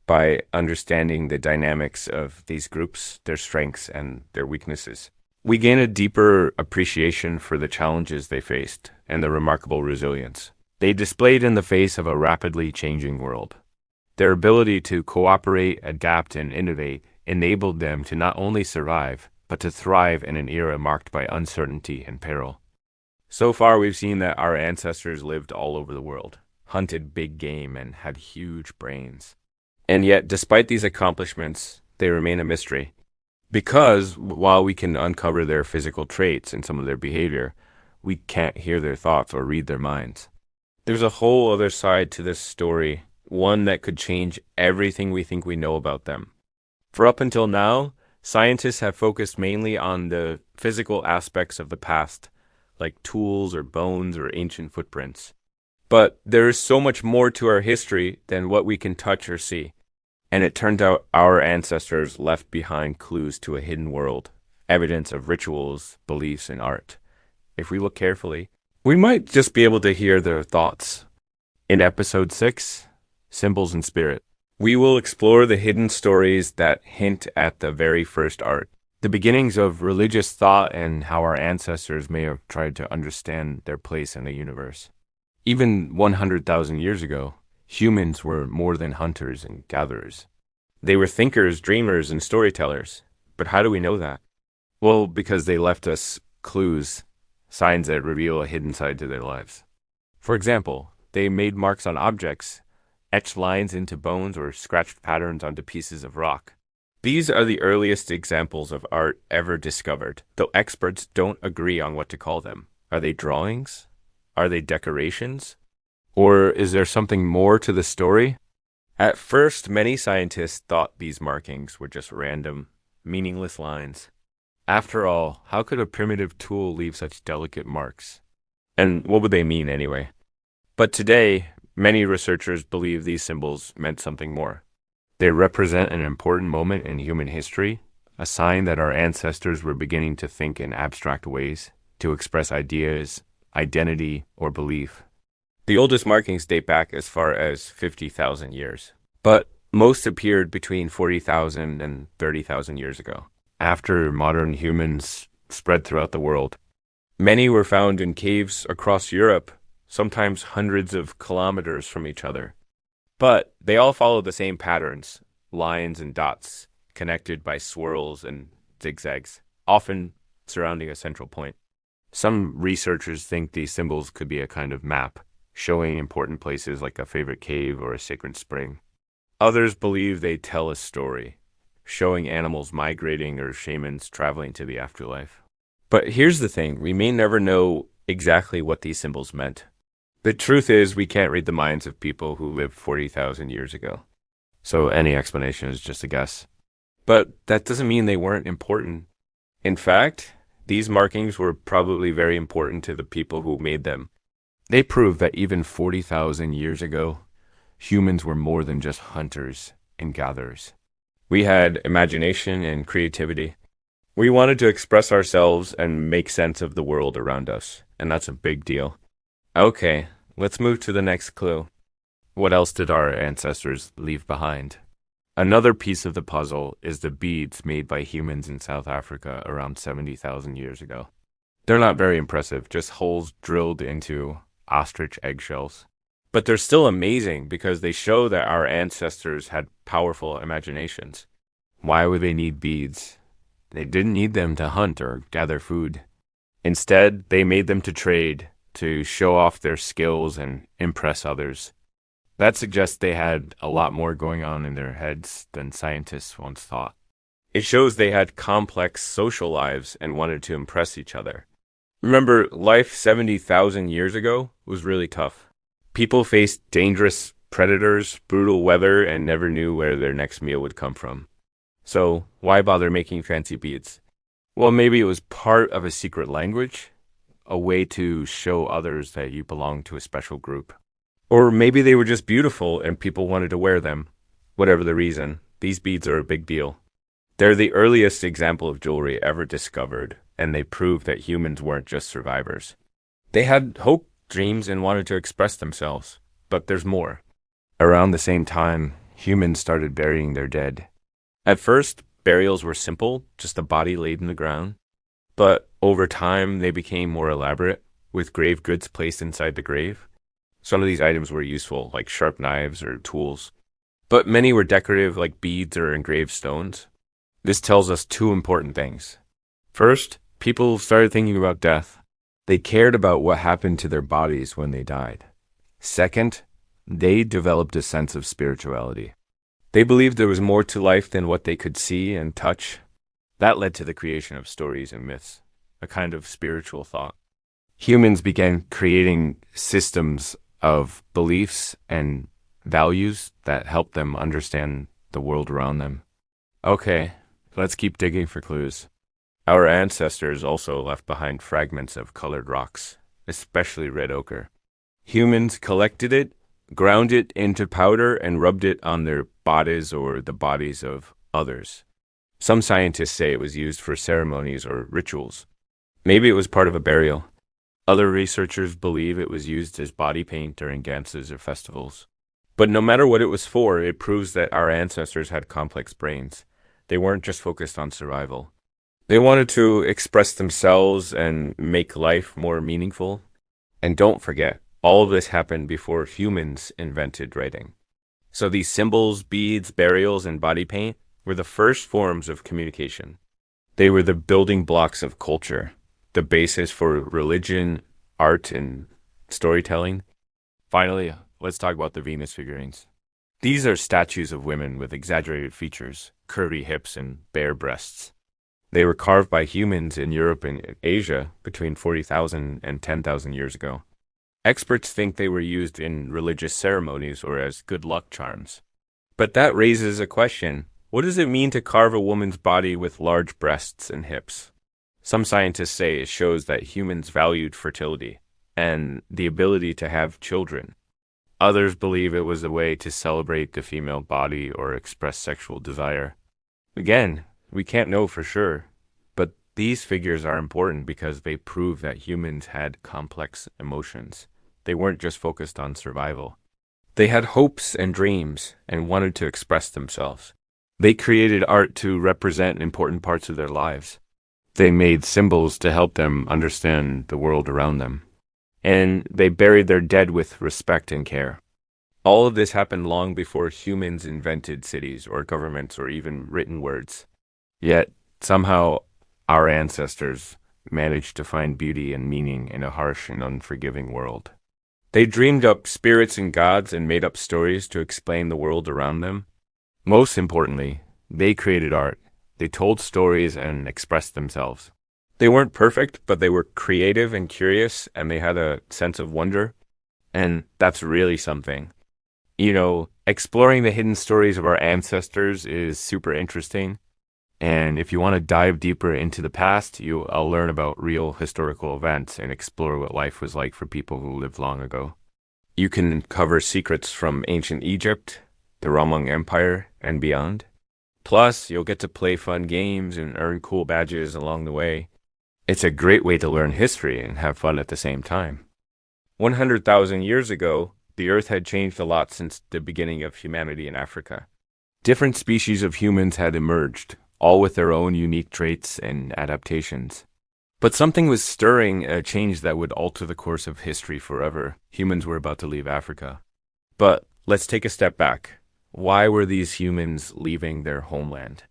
By understanding the dynamics of these groups, their strengths, and their weaknesses, we gain a deeper appreciation for the challenges they faced and the remarkable resilience they displayed in the face of a rapidly changing world. Their ability to cooperate, adapt, and innovate enabled them to not only survive, but to thrive in an era marked by uncertainty and peril. So far, we've seen that our ancestors lived all over the world, hunted big game, and had huge brains. And yet, despite these accomplishments, they remain a mystery. Because while we can uncover their physical traits and some of their behavior, we can't hear their thoughts or read their minds. There's a whole other side to this story, one that could change everything we think we know about them. For up until now, scientists have focused mainly on the physical aspects of the past, like tools or bones or ancient footprints. But there is so much more to our history than what we can touch or see. And it turned out our ancestors left behind clues to a hidden world, evidence of rituals, beliefs, and art. If we look carefully, we might just be able to hear their thoughts. In episode 6, Symbols and Spirit, we will explore the hidden stories that hint at the very first art, the beginnings of religious thought, and how our ancestors may have tried to understand their place in the universe. Even 100,000 years ago, humans were more than hunters and gatherers. They were thinkers, dreamers, and storytellers. But how do we know that? Well, because they left us clues, signs that reveal a hidden side to their lives. For example, they made marks on objects, etched lines into bones, or scratched patterns onto pieces of rock. These are the earliest examples of art ever discovered, though experts don't agree on what to call them. Are they drawings? Are they decorations? Or is there something more to the story? At first, many scientists thought these markings were just random, meaningless lines. After all, how could a primitive tool leave such delicate marks? And what would they mean anyway? But today, many researchers believe these symbols meant something more. They represent an important moment in human history, a sign that our ancestors were beginning to think in abstract ways, to express ideas, identity, or belief. The oldest markings date back as far as 50,000 years, but most appeared between 40,000 and 30,000 years ago, after modern humans spread throughout the world. Many were found in caves across Europe, sometimes hundreds of kilometers from each other. But they all follow the same patterns, lines and dots, connected by swirls and zigzags, often surrounding a central point. Some researchers think these symbols could be a kind of map, showing important places like a favorite cave or a sacred spring. Others believe they tell a story, showing animals migrating or shamans traveling to the afterlife. But here's the thing, we may never know exactly what these symbols meant. The truth is, we can't read the minds of people who lived 40,000 years ago. So any explanation is just a guess. But that doesn't mean they weren't important. In fact, these markings were probably very important to the people who made them. They prove that even 40,000 years ago, humans were more than just hunters and gatherers. We had imagination and creativity. We wanted to express ourselves and make sense of the world around us, and that's a big deal. Okay, let's move to the next clue. What else did our ancestors leave behind? Another piece of the puzzle is the beads made by humans in South Africa around 70,000 years ago. They're not very impressive, just holes drilled into ostrich eggshells. But they're still amazing because they show that our ancestors had powerful imaginations. Why would they need beads? They didn't need them to hunt or gather food. Instead, they made them to trade, to show off their skills and impress others. That suggests they had a lot more going on in their heads than scientists once thought. It shows they had complex social lives and wanted to impress each other. Remember, life 70,000 years ago was really tough. People faced dangerous predators, brutal weather, and never knew where their next meal would come from. So, why bother making fancy beads? Well, maybe it was part of a secret language, a way to show others that you belong to a special group. Or maybe they were just beautiful and people wanted to wear them. Whatever the reason, these beads are a big deal. They're the earliest example of jewelry ever discovered, and they prove that humans weren't just survivors. They had hope, dreams, and wanted to express themselves. But there's more. Around the same time, humans started burying their dead. At first, burials were simple, just a body laid in the ground. But over time, they became more elaborate, with grave goods placed inside the grave. Some of these items were useful, like sharp knives or tools. But many were decorative, like beads or engraved stones. This tells us two important things. First, people started thinking about death. They cared about what happened to their bodies when they died. Second, they developed a sense of spirituality. They believed there was more to life than what they could see and touch. That led to the creation of stories and myths, a kind of spiritual thought. Humans began creating systems of beliefs and values that helped them understand the world around them. Okay, let's keep digging for clues. Our ancestors also left behind fragments of colored rocks, especially red ochre. Humans collected it, ground it into powder, and rubbed it on their bodies or the bodies of others. Some scientists say it was used for ceremonies or rituals. Maybe it was part of a burial. Other researchers believe it was used as body paint during dances or festivals. But no matter what it was for, it proves that our ancestors had complex brains. They weren't just focused on survival. They wanted to express themselves and make life more meaningful. And don't forget, all of this happened before humans invented writing. So these symbols, beads, burials, and body paint were the first forms of communication. They were the building blocks of culture, the basis for religion, art, and storytelling. Finally, let's talk about the Venus figurines. These are statues of women with exaggerated features, curvy hips, and bare breasts. They were carved by humans in Europe and Asia between 40,000 and 10,000 years ago. Experts think they were used in religious ceremonies or as good luck charms. But that raises a question. What does it mean to carve a woman's body with large breasts and hips? Some scientists say it shows that humans valued fertility and the ability to have children. Others believe it was a way to celebrate the female body or express sexual desire. Again, we can't know for sure, but these figures are important because they prove that humans had complex emotions. They weren't just focused on survival. They had hopes and dreams and wanted to express themselves. They created art to represent important parts of their lives. They made symbols to help them understand the world around them. And they buried their dead with respect and care. All of this happened long before humans invented cities or governments or even written words. Yet, somehow, our ancestors managed to find beauty and meaning in a harsh and unforgiving world. They dreamed up spirits and gods and made up stories to explain the world around them. Most importantly, they created art. They told stories and expressed themselves. They weren't perfect, but they were creative and curious, and they had a sense of wonder. And that's really something. You know, exploring the hidden stories of our ancestors is super interesting. And if you want to dive deeper into the past, I'll learn about real historical events and explore what life was like for people who lived long ago. You can cover secrets from ancient Egypt, the Roman Empire, and beyond. Plus, you'll get to play fun games and earn cool badges along the way. It's a great way to learn history and have fun at the same time. 100,000 years ago, the Earth had changed a lot since the beginning of humanity in Africa. Different species of humans had emerged, all with their own unique traits and adaptations. But something was stirring a change that would alter the course of history forever. Humans were about to leave Africa. But let's take a step back. Why were these humans leaving their homeland?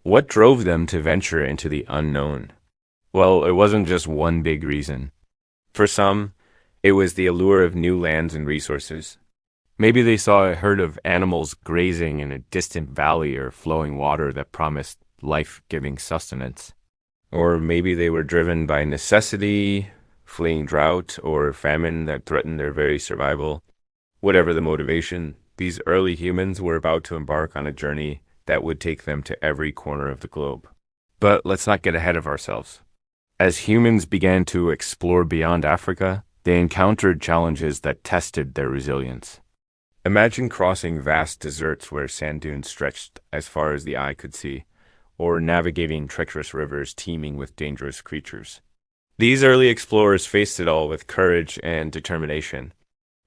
What drove them to venture into the unknown? Well, it wasn't just one big reason. For some, it was the allure of new lands and resources. Maybe they saw a herd of animals grazing in a distant valley or flowing water that promised life-giving sustenance. Or maybe they were driven by necessity, fleeing drought or famine that threatened their very survival. Whatever the motivation, these early humans were about to embark on a journey that would take them to every corner of the globe. But let's not get ahead of ourselves. As humans began to explore beyond Africa, they encountered challenges that tested their resilience. Imagine crossing vast deserts where sand dunes stretched as far as the eye could see, or navigating treacherous rivers teeming with dangerous creatures. These early explorers faced it all with courage and determination.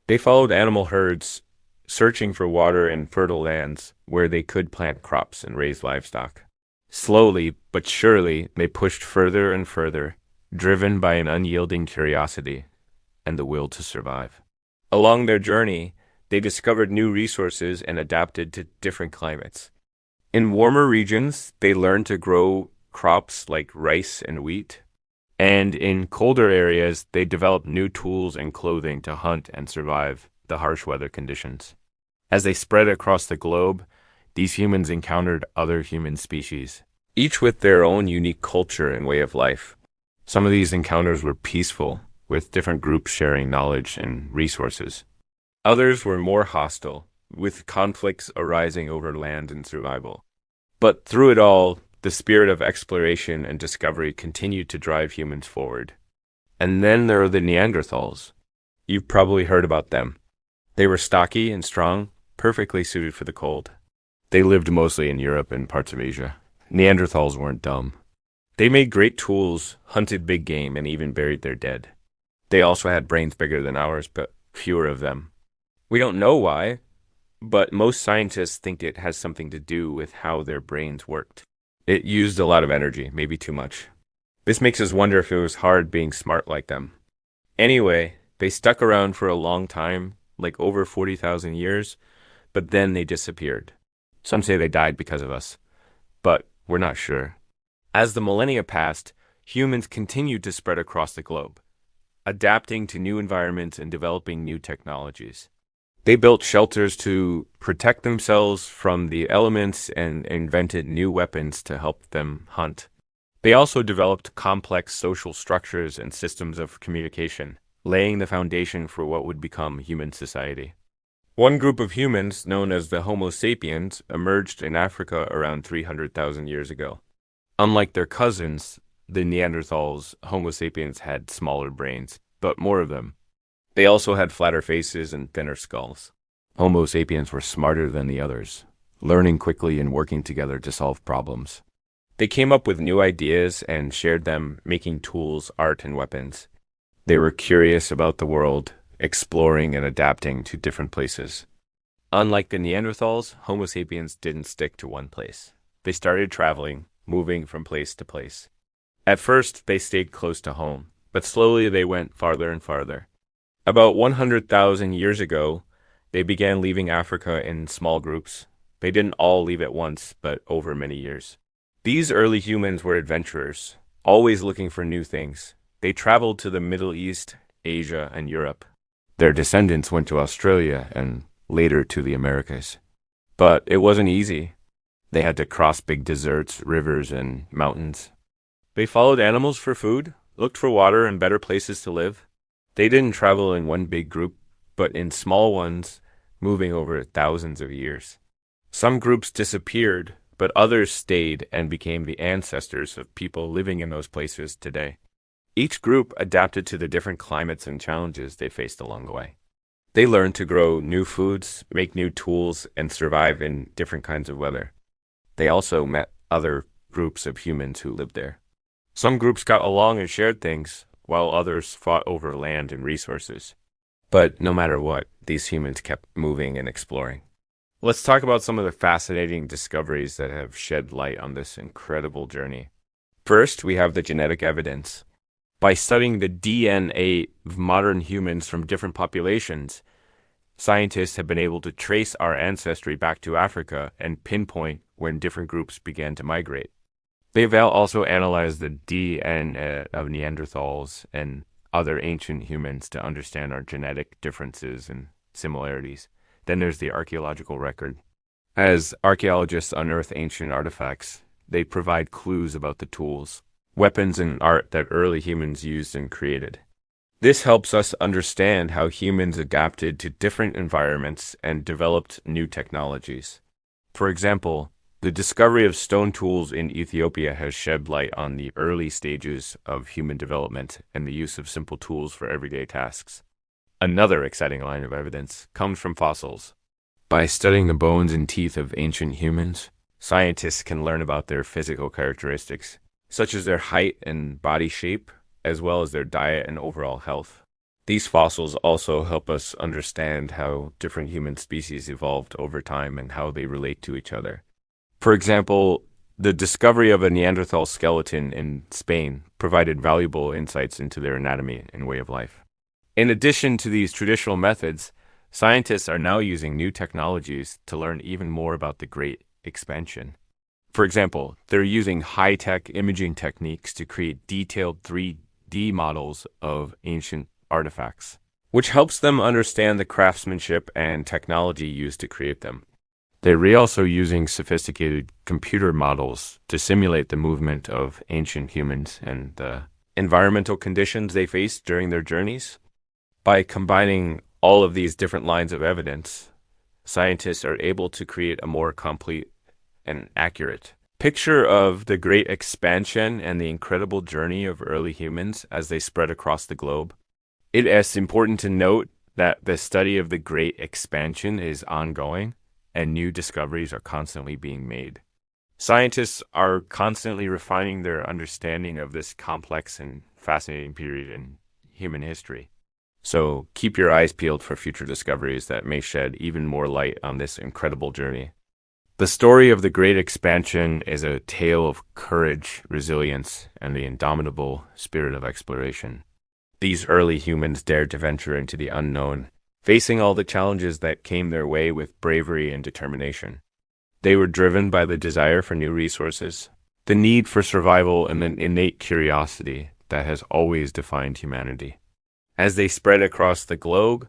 They followed animal herds, searching for water in fertile lands where they could plant crops and raise livestock. Slowly but surely, they pushed further and further, driven by an unyielding curiosity and the will to survive. Along their journey, they discovered new resources and adapted to different climates. In warmer regions, they learned to grow crops like rice and wheat. And in colder areas, they developed new tools and clothing to hunt and survive the harsh weather conditions. As they spread across the globe, these humans encountered other human species, each with their own unique culture and way of life. Some of these encounters were peaceful, with different groups sharing knowledge and resources. Others were more hostile, with conflicts arising over land and survival. But through it all, the spirit of exploration and discovery continued to drive humans forward. And then there are the Neanderthals. You've probably heard about them. They were stocky and strong, perfectly suited for the cold. They lived mostly in Europe and parts of Asia. Neanderthals weren't dumb. They made great tools, hunted big game, and even buried their dead. They also had brains bigger than ours, but fewer of them. We don't know why, but most scientists think it has something to do with how their brains worked. It used a lot of energy, maybe too much. This makes us wonder if it was hard being smart like them. Anyway, they stuck around for a long time, like over 40,000 years, but then they disappeared. Some say they died because of us, but we're not sure. As the millennia passed, humans continued to spread across the globe, adapting to new environments and developing new technologies. They built shelters to protect themselves from the elements and invented new weapons to help them hunt. They also developed complex social structures and systems of communication, laying the foundation for what would become human society. One group of humans, known as the Homo sapiens, emerged in Africa around 300,000 years ago. Unlike their cousins, the Neanderthals, Homo sapiens had smaller brains, but more of them. They also had flatter faces and thinner skulls. Homo sapiens were smarter than the others, learning quickly and working together to solve problems. They came up with new ideas and shared them, making tools, art, and weapons. They were curious about the world, exploring and adapting to different places. Unlike the Neanderthals, Homo sapiens didn't stick to one place. They started traveling, moving from place to place. At first, they stayed close to home, but slowly they went farther and farther. About 100,000 years ago, they began leaving Africa in small groups. They didn't all leave at once, but over many years. These early humans were adventurers, always looking for new things. They traveled to the Middle East, Asia, and Europe. Their descendants went to Australia and later to the Americas. But it wasn't easy. They had to cross big deserts, rivers, and mountains. They followed animals for food, looked for water and better places to live. They didn't travel in one big group, but in small ones, moving over thousands of years. Some groups disappeared, but others stayed and became the ancestors of people living in those places today. Each group adapted to the different climates and challenges they faced along the way. They learned to grow new foods, make new tools, and survive in different kinds of weather. They also met other groups of humans who lived there. Some groups got along and shared things, while others fought over land and resources. But no matter what, these humans kept moving and exploring. Let's talk about some of the fascinating discoveries that have shed light on this incredible journey. First, we have the genetic evidence. By studying the DNA of modern humans from different populations, scientists have been able to trace our ancestry back to Africa and pinpoint when different groups began to migrate. They've also analyzed the DNA of Neanderthals and other ancient humans to understand our genetic differences and similarities. Then there's the archaeological record. As archaeologists unearth ancient artifacts, they provide clues about the tools, weapons, and art that early humans used and created. This helps us understand how humans adapted to different environments and developed new technologies. For example, the discovery of stone tools in Ethiopia has shed light on the early stages of human development and the use of simple tools for everyday tasks. Another exciting line of evidence comes from fossils. By studying the bones and teeth of ancient humans, scientists can learn about their physical characteristics, such as their height and body shape, as well as their diet and overall health. These fossils also help us understand how different human species evolved over time and how they relate to each other. For example, the discovery of a Neanderthal skeleton in Spain provided valuable insights into their anatomy and way of life. In addition to these traditional methods, scientists are now using new technologies to learn even more about the Great Expansion. For example, they're using high-tech imaging techniques to create detailed 3D models of ancient artifacts, which helps them understand the craftsmanship and technology used to create them. They're also using sophisticated computer models to simulate the movement of ancient humans and the environmental conditions they faced during their journeys. By combining all of these different lines of evidence, scientists are able to create a more complete and accurate picture of the great expansion and the incredible journey of early humans as they spread across the globe. It is important to note that the study of the great expansion is ongoing and new discoveries are constantly being made. Scientists are constantly refining their understanding of this complex and fascinating period in human history. So keep your eyes peeled for future discoveries that may shed even more light on this incredible journey. The story of the Great Expansion is a tale of courage, resilience, and the indomitable spirit of exploration. These early humans dared to venture into the unknown, facing all the challenges that came their way with bravery and determination. They were driven by the desire for new resources, the need for survival, and an innate curiosity that has always defined humanity. As they spread across the globe,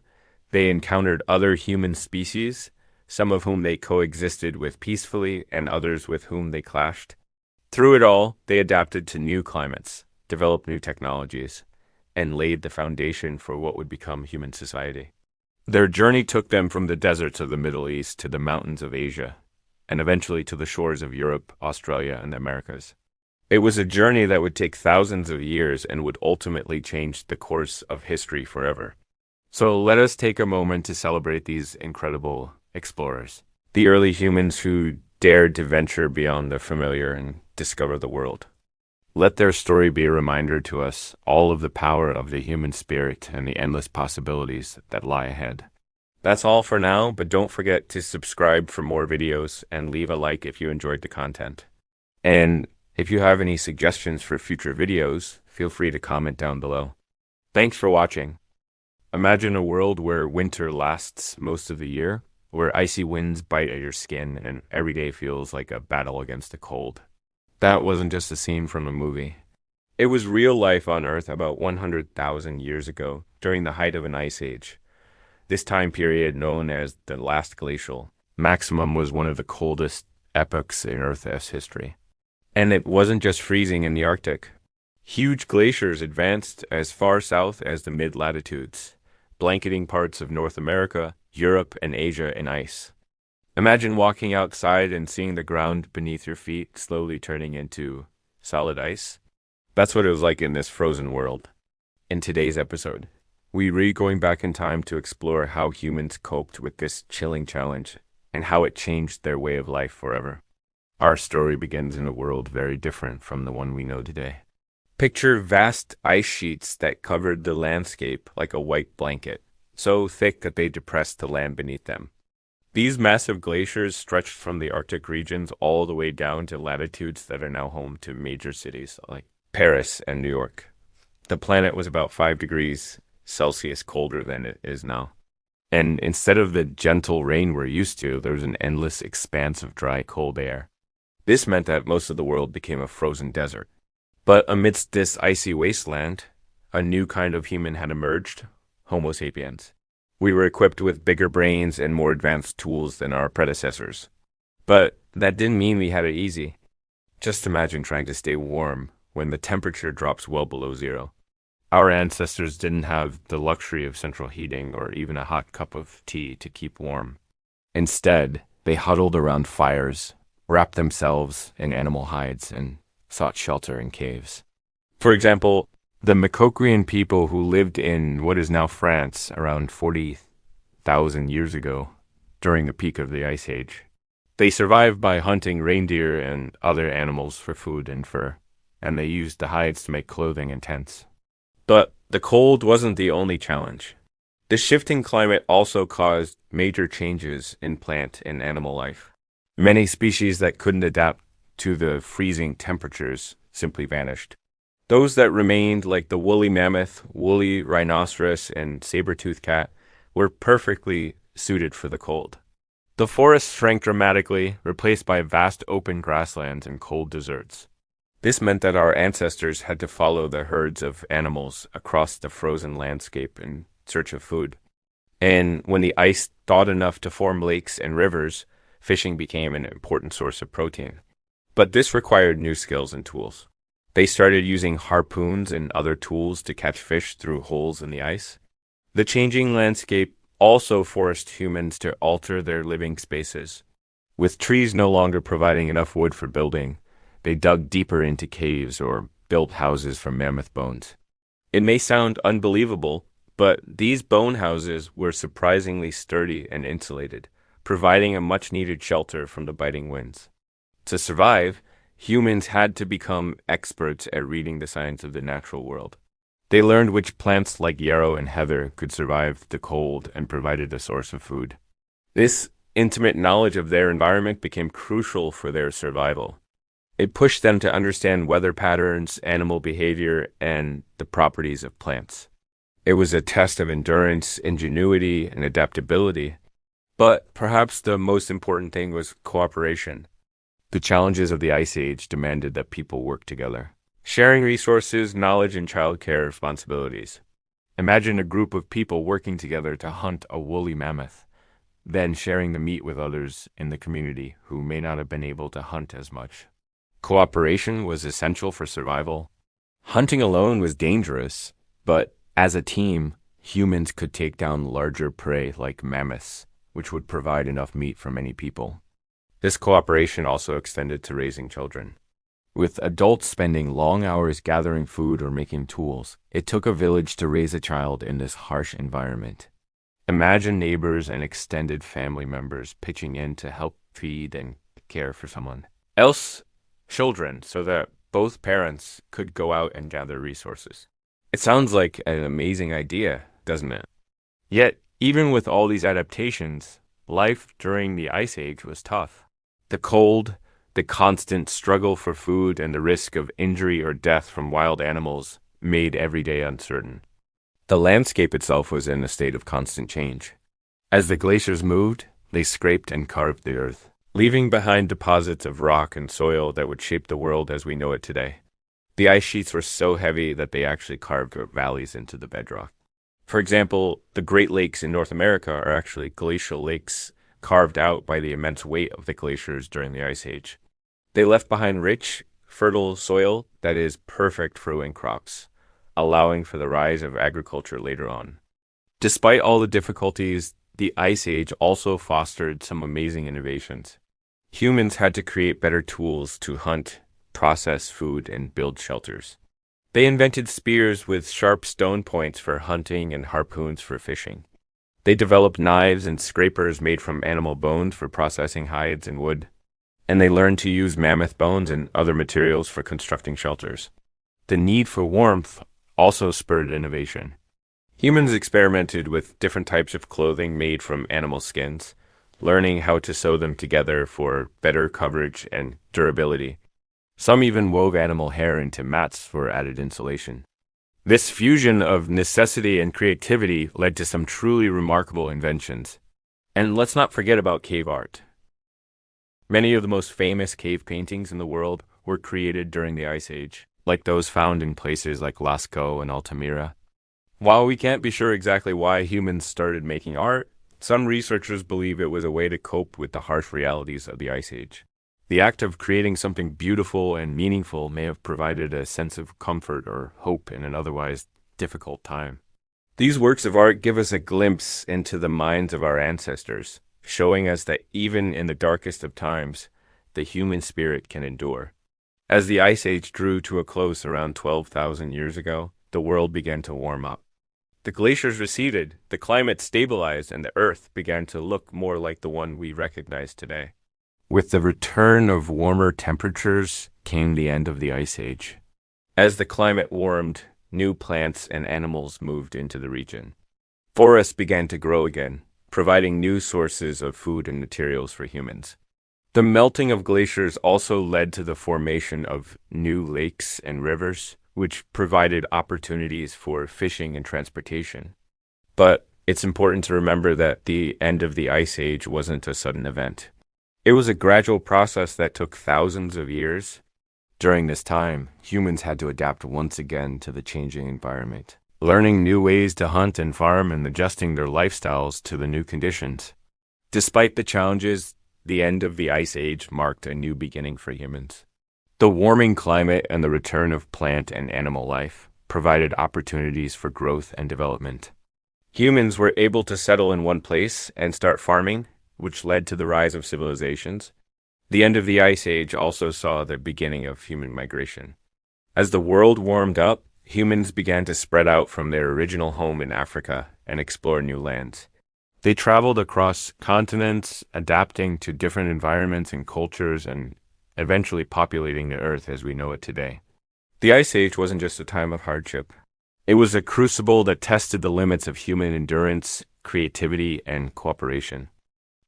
they encountered other human species, some of whom they coexisted with peacefully and others with whom they clashed. Through it all, they adapted to new climates, developed new technologies, and laid the foundation for what would become human society. Their journey took them from the deserts of the Middle East to the mountains of Asia, and eventually to the shores of Europe, Australia, and the Americas. It was a journey that would take thousands of years and would ultimately change the course of history forever. So let us take a moment to celebrate these incredible explorers, the early humans who dared to venture beyond the familiar and discover the world. Let their story be a reminder to us all of the power of the human spirit and the endless possibilities that lie ahead. That's all for now, but don't forget to subscribe for more videos and leave a like if you enjoyed the content. And if you have any suggestions for future videos, feel free to comment down below. Thanks for watching. Imagine a world where winter lasts most of the year, where icy winds bite at your skin and every day feels like a battle against the cold. That wasn't just a scene from a movie. It was real life on Earth about 100,000 years ago, during the height of an ice age. This time period, known as the last glacial maximum, was one of the coldest epochs in Earth's history. And it wasn't just freezing in the Arctic. Huge glaciers advanced as far south as the mid-latitudes, blanketing parts of North America, Europe, and Asia in ice. Imagine walking outside and seeing the ground beneath your feet slowly turning into solid ice. That's what it was like in this frozen world. In today's episode, we're going back in time to explore how humans coped with this chilling challenge and how it changed their way of life forever. Our story begins in a world very different from the one we know today. Picture vast ice sheets that covered the landscape like a white blanket, so thick that they depressed the land beneath them. These massive glaciers stretched from the Arctic regions all the way down to latitudes that are now home to major cities like Paris and New York. The planet was about 5 degrees Celsius colder than it is now. And instead of the gentle rain we're used to, there was an endless expanse of dry, cold air. This meant that most of the world became a frozen desert. But amidst this icy wasteland, a new kind of human had emerged, Homo sapiens. We were equipped with bigger brains and more advanced tools than our predecessors. But that didn't mean we had it easy. Just imagine trying to stay warm when the temperature drops well below zero. Our ancestors didn't have the luxury of central heating or even a hot cup of tea to keep warm. Instead, they huddled around fires, wrapped themselves in animal hides, and sought shelter in caves. For example, the Makokrian people who lived in what is now France around 40,000 years ago, during the peak of the Ice Age. They survived by hunting reindeer and other animals for food and fur, and they used the hides to make clothing and tents. But the cold wasn't the only challenge. The shifting climate also caused major changes in plant and animal life. Many species that couldn't adapt to the freezing temperatures simply vanished. Those that remained, like the woolly mammoth, woolly rhinoceros, and saber-toothed cat, were perfectly suited for the cold. The forests shrank dramatically, replaced by vast open grasslands and cold deserts. This meant that our ancestors had to follow the herds of animals across the frozen landscape in search of food. And when the ice thawed enough to form lakes and rivers, fishing became an important source of protein. But this required new skills and tools. They started using harpoons and other tools to catch fish through holes in the ice. The changing landscape also forced humans to alter their living spaces. With trees no longer providing enough wood for building, they dug deeper into caves or built houses from mammoth bones. It may sound unbelievable, but these bone houses were surprisingly sturdy and insulated, providing a much-needed shelter from the biting winds. To survive, humans had to become experts at reading the signs of the natural world. They learned which plants like yarrow and heather could survive the cold and provided a source of food. This intimate knowledge of their environment became crucial for their survival. It pushed them to understand weather patterns, animal behavior, and the properties of plants. It was a test of endurance, ingenuity, and adaptability. But perhaps the most important thing was cooperation. The challenges of the Ice Age demanded that people work together, sharing resources, knowledge, and childcare responsibilities. Imagine a group of people working together to hunt a woolly mammoth, then sharing the meat with others in the community who may not have been able to hunt as much. Cooperation was essential for survival. Hunting alone was dangerous, but as a team, humans could take down larger prey like mammoths, which would provide enough meat for many people. This cooperation also extended to raising children. With adults spending long hours gathering food or making tools, it took a village to raise a child in this harsh environment. Imagine neighbors and extended family members pitching in to help feed and care for someone else, children, so that both parents could go out and gather resources. It sounds like an amazing idea, doesn't it? Yet, even with all these adaptations, life during the Ice Age was tough. The cold, the constant struggle for food, and the risk of injury or death from wild animals made every day uncertain. The landscape itself was in a state of constant change. As the glaciers moved, they scraped and carved the earth, leaving behind deposits of rock and soil that would shape the world as we know it today. The ice sheets were so heavy that they actually carved valleys into the bedrock. For example, the Great Lakes in North America are actually glacial lakes carved out by the immense weight of the glaciers during the Ice Age. They left behind rich, fertile soil that is perfect for growing crops, allowing for the rise of agriculture later on. Despite all the difficulties, the Ice Age also fostered some amazing innovations. Humans had to create better tools to hunt, process food, and build shelters. They invented spears with sharp stone points for hunting and harpoons for fishing. They developed knives and scrapers made from animal bones for processing hides and wood. And they learned to use mammoth bones and other materials for constructing shelters. The need for warmth also spurred innovation. Humans experimented with different types of clothing made from animal skins, learning how to sew them together for better coverage and durability. Some even wove animal hair into mats for added insulation. This fusion of necessity and creativity led to some truly remarkable inventions. And let's not forget about cave art. Many of the most famous cave paintings in the world were created during the Ice Age, like those found in places like Lascaux and Altamira. While we can't be sure exactly why humans started making art, some researchers believe it was a way to cope with the harsh realities of the Ice Age. The act of creating something beautiful and meaningful may have provided a sense of comfort or hope in an otherwise difficult time. These works of art give us a glimpse into the minds of our ancestors, showing us that even in the darkest of times, the human spirit can endure. As the Ice Age drew to a close around 12,000 years ago, the world began to warm up. The glaciers receded, the climate stabilized, and the Earth began to look more like the one we recognize today. With the return of warmer temperatures came the end of the Ice Age. As the climate warmed, new plants and animals moved into the region. Forests began to grow again, providing new sources of food and materials for humans. The melting of glaciers also led to the formation of new lakes and rivers, which provided opportunities for fishing and transportation. But it's important to remember that the end of the Ice Age wasn't a sudden event. It was a gradual process that took thousands of years. During this time, humans had to adapt once again to the changing environment, learning new ways to hunt and farm and adjusting their lifestyles to the new conditions. Despite the challenges, the end of the Ice Age marked a new beginning for humans. The warming climate and the return of plant and animal life provided opportunities for growth and development. Humans were able to settle in one place and start farming, which led to the rise of civilizations. The end of the Ice Age also saw the beginning of human migration. As the world warmed up, humans began to spread out from their original home in Africa and explore new lands. They traveled across continents, adapting to different environments and cultures, and eventually populating the Earth as we know it today. The Ice Age wasn't just a time of hardship. It was a crucible that tested the limits of human endurance, creativity, and cooperation.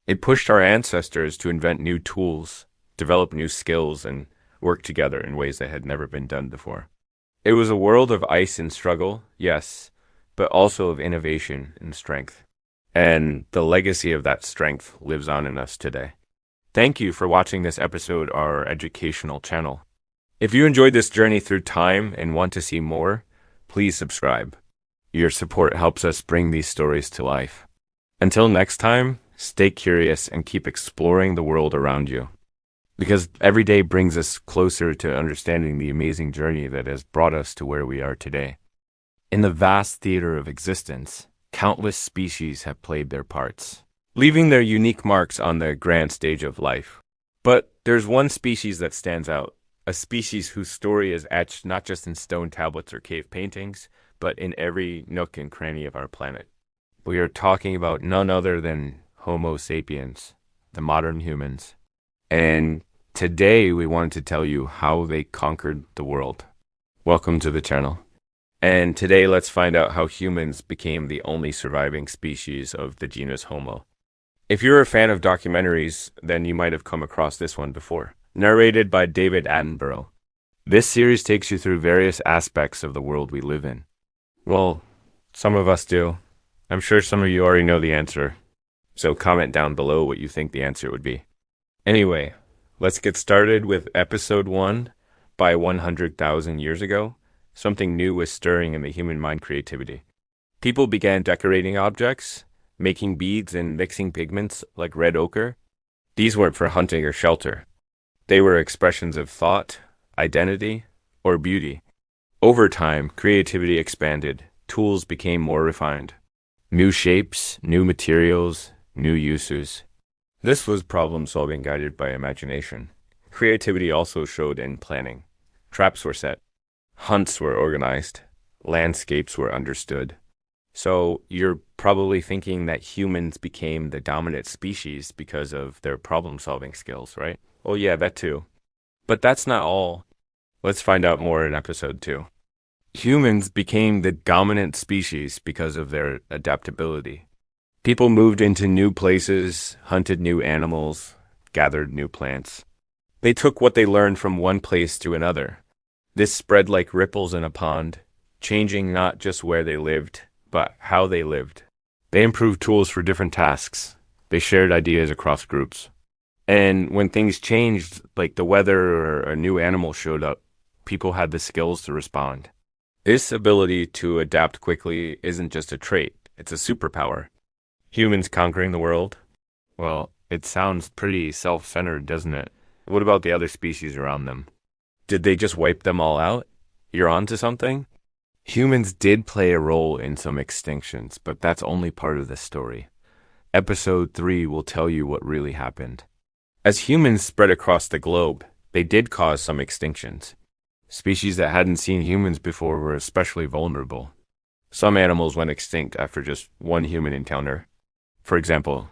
It pushed our ancestors to invent new tools, develop new skills, and work together in ways that had never been done before. It was a world of ice and struggle, yes, but also of innovation and strength. And the legacy of that strength lives on in us today. Thank you for watching this episode of our educational channel. If you enjoyed this journey through time and want to see more, please subscribe. Your support helps us bring these stories to life. Until next time, stay curious and keep exploring the world around you. Because every day brings us closer to understanding the amazing journey that has brought us to where we are today. In the vast theater of existence, countless species have played their parts, leaving their unique marks on the grand stage of life. But there's one species that stands out, a species whose story is etched not just in stone tablets or cave paintings, but in every nook and cranny of our planet. We are talking about none other than Homo sapiens, the modern humans. And today we wanted to tell you how they conquered the world. Welcome to the channel. And today let's find out how humans became the only surviving species of the genus Homo. If you're a fan of documentaries, then you might have come across this one before. Narrated by David Attenborough. This series takes you through various aspects of the world we live in. Well, some of us do. I'm sure some of you already know the answer. So comment down below what you think the answer would be. Anyway, let's get started with episode 1. By 100,000 years ago, something new was stirring in the human mind creativity. People began decorating objects, making beads and mixing pigments like red ochre. These weren't for hunting or shelter. They were expressions of thought, identity, or beauty. Over time, creativity expanded, tools became more refined. New shapes, new materials, new uses. This was problem-solving guided by imagination. Creativity also showed in planning. Traps were set. Hunts were organized. Landscapes were understood. So you're probably thinking that humans became the dominant species because of their problem-solving skills, right? Oh yeah, that too. But that's not all. Let's find out more in episode 2. Humans became the dominant species because of their adaptability. People moved into new places, hunted new animals, gathered new plants. They took what they learned from one place to another. This spread like ripples in a pond, changing not just where they lived, but how they lived. They improved tools for different tasks. They shared ideas across groups. And when things changed, like the weather or a new animal showed up, people had the skills to respond. This ability to adapt quickly isn't just a trait, it's a superpower. Humans conquering the world? Well, it sounds pretty self-centered, doesn't it? What about the other species around them? Did they just wipe them all out? You're onto something? Humans did play a role in some extinctions, but that's only part of the story. Episode 3 will tell you what really happened. As humans spread across the globe, they did cause some extinctions. Species that hadn't seen humans before were especially vulnerable. Some animals went extinct after just one human encounter. For example,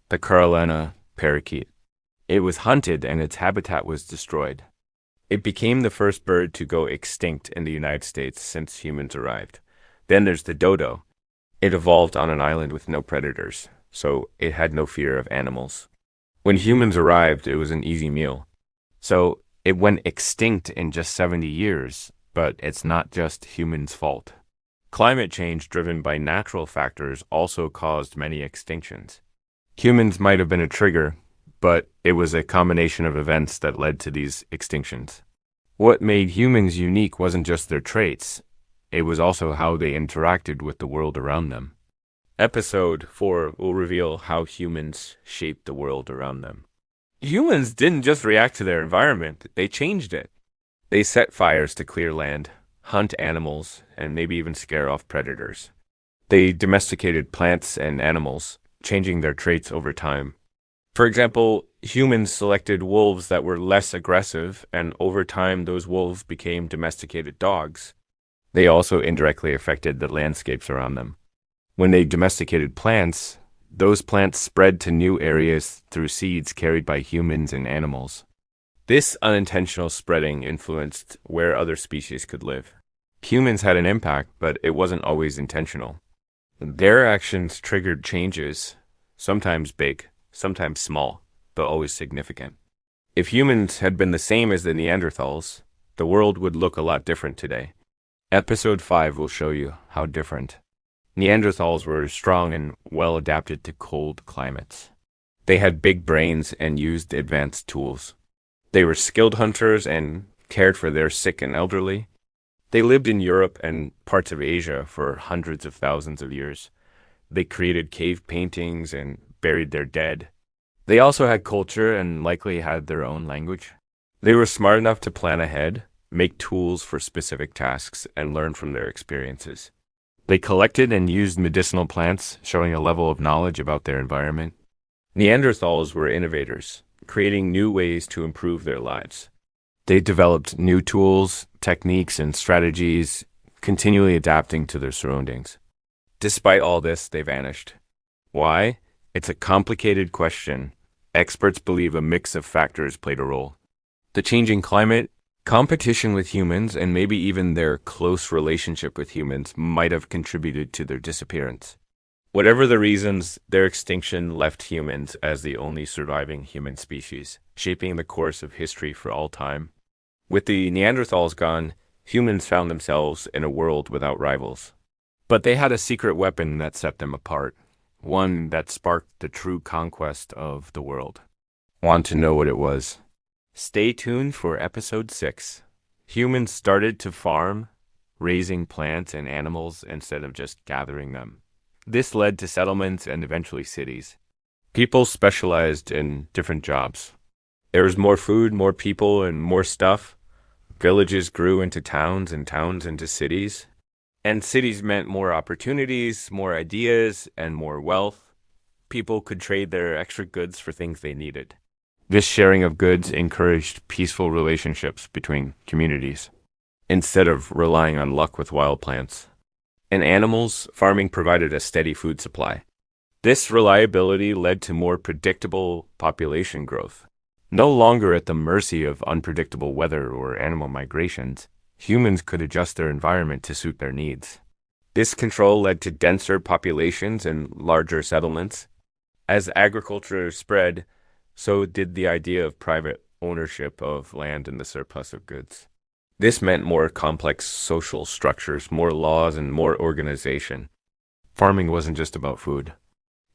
the Carolina parakeet. It was hunted and its habitat was destroyed. It became the first bird to go extinct in the United States since humans arrived. Then there's the dodo. It evolved on an island with no predators, so it had no fear of animals. When humans arrived, it was an easy meal. So it went extinct in just 70 years, but it's not just humans' fault. Climate change driven by natural factors also caused many extinctions. Humans might have been a trigger, but it was a combination of events that led to these extinctions. What made humans unique wasn't just their traits, it was also how they interacted with the world around them. Episode 4 will reveal how humans shaped the world around them. Humans didn't just react to their environment, they changed it. They set fires to clear land, hunt animals, and maybe even scare off predators. They domesticated plants and animals, changing their traits over time. For example, humans selected wolves that were less aggressive, and over time, those wolves became domesticated dogs. They also indirectly affected the landscapes around them. When they domesticated plants, those plants spread to new areas through seeds carried by humans and animals. This unintentional spreading influenced where other species could live. Humans had an impact, but it wasn't always intentional. Their actions triggered changes, sometimes big, sometimes small, but always significant. If humans had been the same as the Neanderthals, the world would look a lot different today. Episode 5 will show you how different. Neanderthals were strong and well adapted to cold climates. They had big brains and used advanced tools. They were skilled hunters and cared for their sick and elderly. They lived in Europe and parts of Asia for hundreds of thousands of years. They created cave paintings and buried their dead. They also had culture and likely had their own language. They were smart enough to plan ahead, make tools for specific tasks, and learn from their experiences. They collected and used medicinal plants, showing a level of knowledge about their environment. Neanderthals were innovators, creating new ways to improve their lives. They developed new tools, techniques, and strategies, continually adapting to their surroundings. Despite all this, they vanished. Why? It's a complicated question. Experts believe a mix of factors played a role. The changing climate, competition with humans, and maybe even their close relationship with humans might have contributed to their disappearance. Whatever the reasons, their extinction left humans as the only surviving human species, shaping the course of history for all time. With the Neanderthals gone, humans found themselves in a world without rivals. But they had a secret weapon that set them apart, one that sparked the true conquest of the world. Want to know what it was? Stay tuned for episode 6. Humans started to farm, raising plants and animals instead of just gathering them. This led to settlements and eventually cities. People specialized in different jobs. There was more food, more people, and more stuff. Villages grew into towns and towns into cities. And cities meant more opportunities, more ideas, and more wealth. People could trade their extra goods for things they needed. This sharing of goods encouraged peaceful relationships between communities, instead of relying on luck with wild plants. And animals, farming provided a steady food supply. This reliability led to more predictable population growth. No longer at the mercy of unpredictable weather or animal migrations, humans could adjust their environment to suit their needs. This control led to denser populations and larger settlements. As agriculture spread, so did the idea of private ownership of land and the surplus of goods. This meant more complex social structures, more laws, and more organization. Farming wasn't just about food.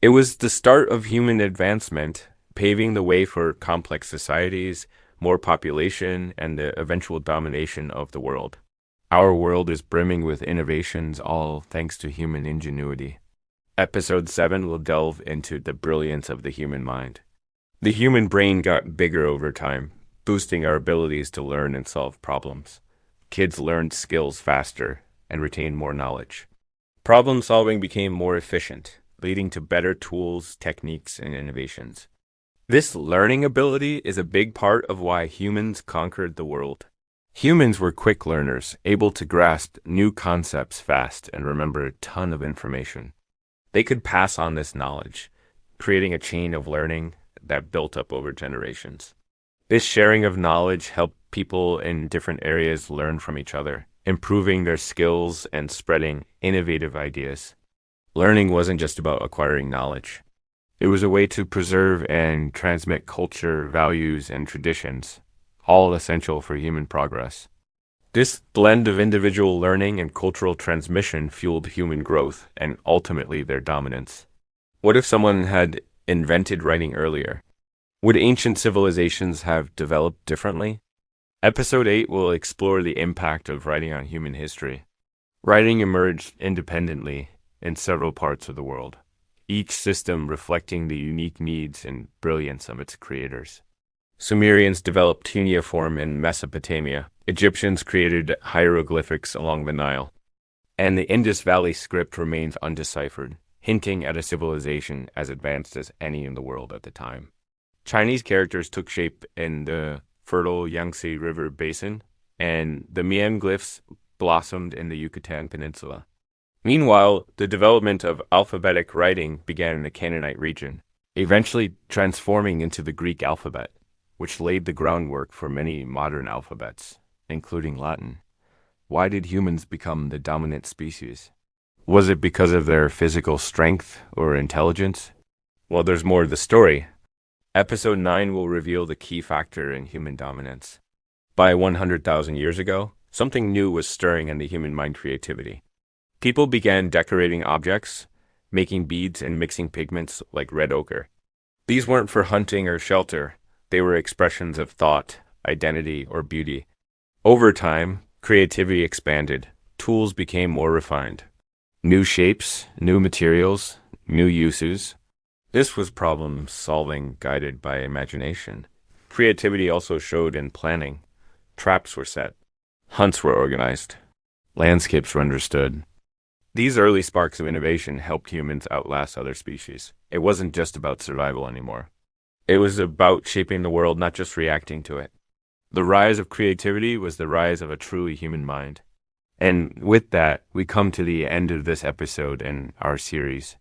It was the start of human advancement, paving the way for complex societies, more population, and the eventual domination of the world. Our world is brimming with innovations, all thanks to human ingenuity. Episode 7 will delve into the brilliance of the human mind. The human brain got bigger over time, boosting our abilities to learn and solve problems. Kids learned skills faster and retained more knowledge. Problem solving became more efficient, leading to better tools, techniques, and innovations. This learning ability is a big part of why humans conquered the world. Humans were quick learners, able to grasp new concepts fast and remember a ton of information. They could pass on this knowledge, creating a chain of learning that built up over generations. This sharing of knowledge helped people in different areas learn from each other, improving their skills and spreading innovative ideas. Learning wasn't just about acquiring knowledge. It was a way to preserve and transmit culture, values, and traditions, all essential for human progress. This blend of individual learning and cultural transmission fueled human growth and ultimately their dominance. What if someone had invented writing earlier? Would ancient civilizations have developed differently? Episode 8 will explore the impact of writing on human history. Writing emerged independently in several parts of the world, each system reflecting the unique needs and brilliance of its creators. Sumerians developed cuneiform in Mesopotamia. Egyptians created hieroglyphics along the Nile. And the Indus Valley script remains undeciphered, hinting at a civilization as advanced as any in the world at the time. Chinese characters took shape in the fertile Yangtze River basin, and the Mian glyphs blossomed in the Yucatan Peninsula. Meanwhile, the development of alphabetic writing began in the Canaanite region, eventually transforming into the Greek alphabet, which laid the groundwork for many modern alphabets, including Latin. Why did humans become the dominant species? Was it because of their physical strength or intelligence? Well, there's more to the story. Episode 9 will reveal the key factor in human dominance. By 100,000 years ago, something new was stirring in the human mind creativity. People began decorating objects, making beads and mixing pigments like red ochre. These weren't for hunting or shelter. They were expressions of thought, identity, or beauty. Over time, creativity expanded. Tools became more refined. New shapes, new materials, new uses. This was problem solving guided by imagination. Creativity also showed in planning. Traps were set. Hunts were organized. Landscapes were understood. These early sparks of innovation helped humans outlast other species. It wasn't just about survival anymore. It was about shaping the world, not just reacting to it. The rise of creativity was the rise of a truly human mind. And with that, we come to the end of this episode in our series.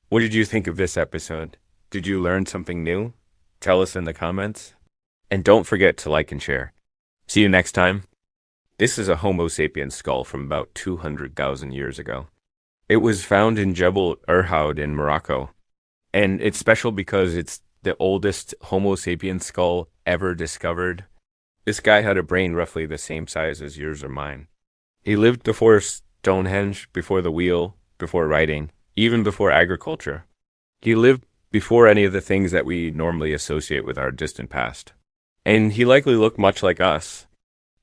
What did you think of this episode? Did you learn something new? Tell us in the comments. And don't forget to like and share. See you next time. This is a Homo sapiens skull from about 200,000 years ago. It was found in Jebel Irhoud in Morocco. And it's special because it's the oldest Homo sapiens skull ever discovered. This guy had a brain roughly the same size as yours or mine. He lived before Stonehenge, before the wheel, before writing, even before agriculture. He lived before any of the things that we normally associate with our distant past. And he likely looked much like us.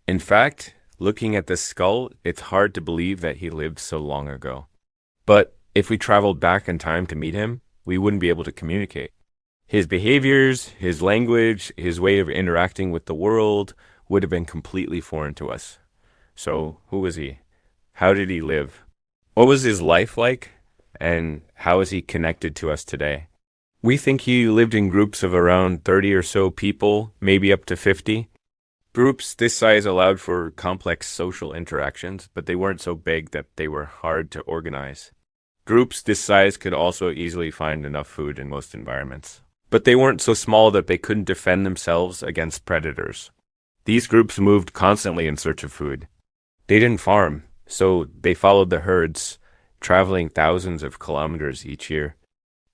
In fact, looking at this skull, it's hard to believe that he lived so long ago. But if we traveled back in time to meet him, we wouldn't be able to communicate. His behaviors, his language, his way of interacting with the world would have been completely foreign to us. So, who was he? How did he live? What was his life like? And how is he connected to us today? We think he lived in groups of around 30 or so people, maybe up to 50. Groups this size allowed for complex social interactions, but they weren't so big that they were hard to organize. Groups this size could also easily find enough food in most environments. But they weren't so small that they couldn't defend themselves against predators. These groups moved constantly in search of food. They didn't farm, so they followed the herds, traveling thousands of kilometers each year.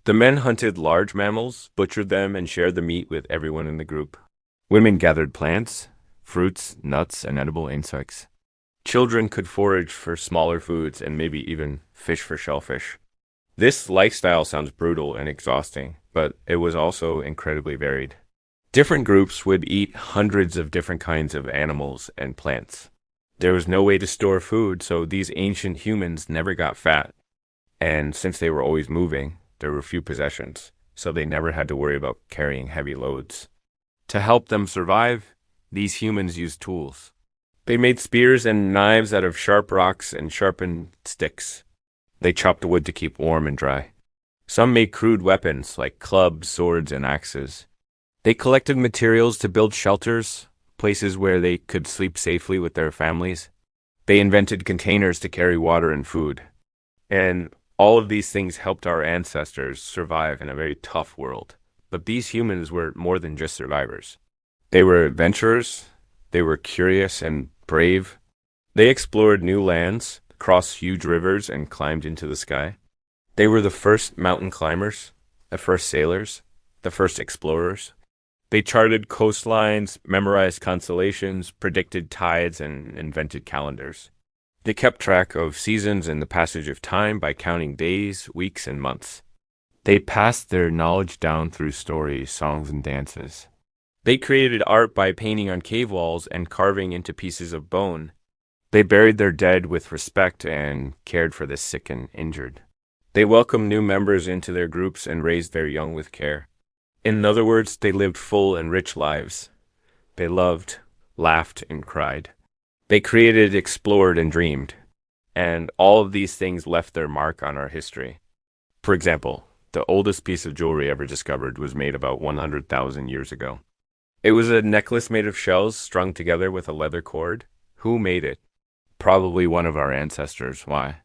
The men hunted large mammals, butchered them, and shared the meat with everyone in the group. Women gathered plants, fruits, nuts, and edible insects. Children could forage for smaller foods and maybe even fish for shellfish. This lifestyle sounds brutal and exhausting, but it was also incredibly varied. Different groups would eat hundreds of different kinds of animals and plants. There was no way to store food, so these ancient humans never got fat. And since they were always moving, there were few possessions, so they never had to worry about carrying heavy loads. To help them survive, these humans used tools. They made spears and knives out of sharp rocks and sharpened sticks. They chopped wood to keep warm and dry. Some made crude weapons like clubs, swords, and axes. They collected materials to build shelters, places where they could sleep safely with their families. They invented containers to carry water and food. And all of these things helped our ancestors survive in a very tough world. But these humans were more than just survivors. They were adventurers. They were curious and brave. They explored new lands, crossed huge rivers, and climbed into the sky. They were the first mountain climbers, the first sailors, the first explorers. They charted coastlines, memorized constellations, predicted tides, and invented calendars. They kept track of seasons and the passage of time by counting days, weeks, and months. They passed their knowledge down through stories, songs, and dances. They created art by painting on cave walls and carving into pieces of bone. They buried their dead with respect and cared for the sick and injured. They welcomed new members into their groups and raised their young with care. In other words, they lived full and rich lives. They loved, laughed, and cried. They created, explored, and dreamed. And all of these things left their mark on our history. For example, the oldest piece of jewelry ever discovered was made about 100,000 years ago. It was a necklace made of shells strung together with a leather cord. Who made it? Probably one of our ancestors. Why?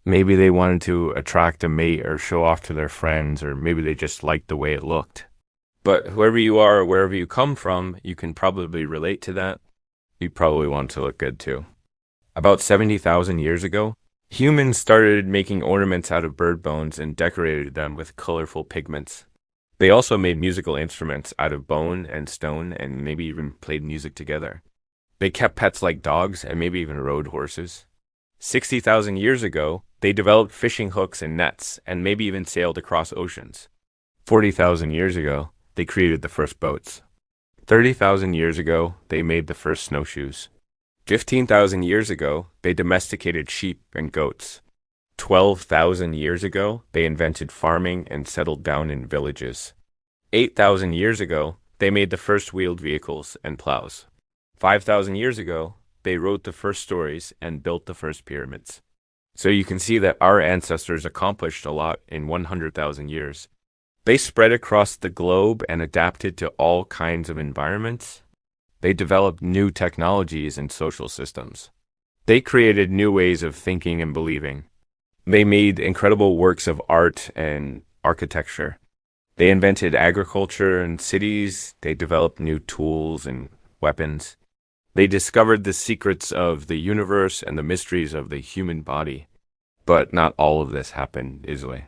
Maybe they wanted to attract a mate or show off to their friends, or maybe they just liked the way it looked. But whoever you are or wherever you come from, you can probably relate to that. You probably want to look good too. About 70,000 years ago, humans started making ornaments out of bird bones and decorated them with colorful pigments. They also made musical instruments out of bone and stone and maybe even played music together. They kept pets like dogs and maybe even rode horses. 60,000 years ago, they developed fishing hooks and nets and maybe even sailed across oceans. 40,000 years ago, they created the first boats. 30,000 years ago, they made the first snowshoes. 15,000 years ago, they domesticated sheep and goats. 12,000 years ago, they invented farming and settled down in villages. 8,000 years ago, they made the first wheeled vehicles and plows. 5,000 years ago, they wrote the first stories and built the first pyramids. So you can see that our ancestors accomplished a lot in 100,000 years. They spread across the globe and adapted to all kinds of environments. They developed new technologies and social systems. They created new ways of thinking and believing. They made incredible works of art and architecture. They invented agriculture and cities. They developed new tools and weapons. They discovered the secrets of the universe and the mysteries of the human body. But not all of this happened easily.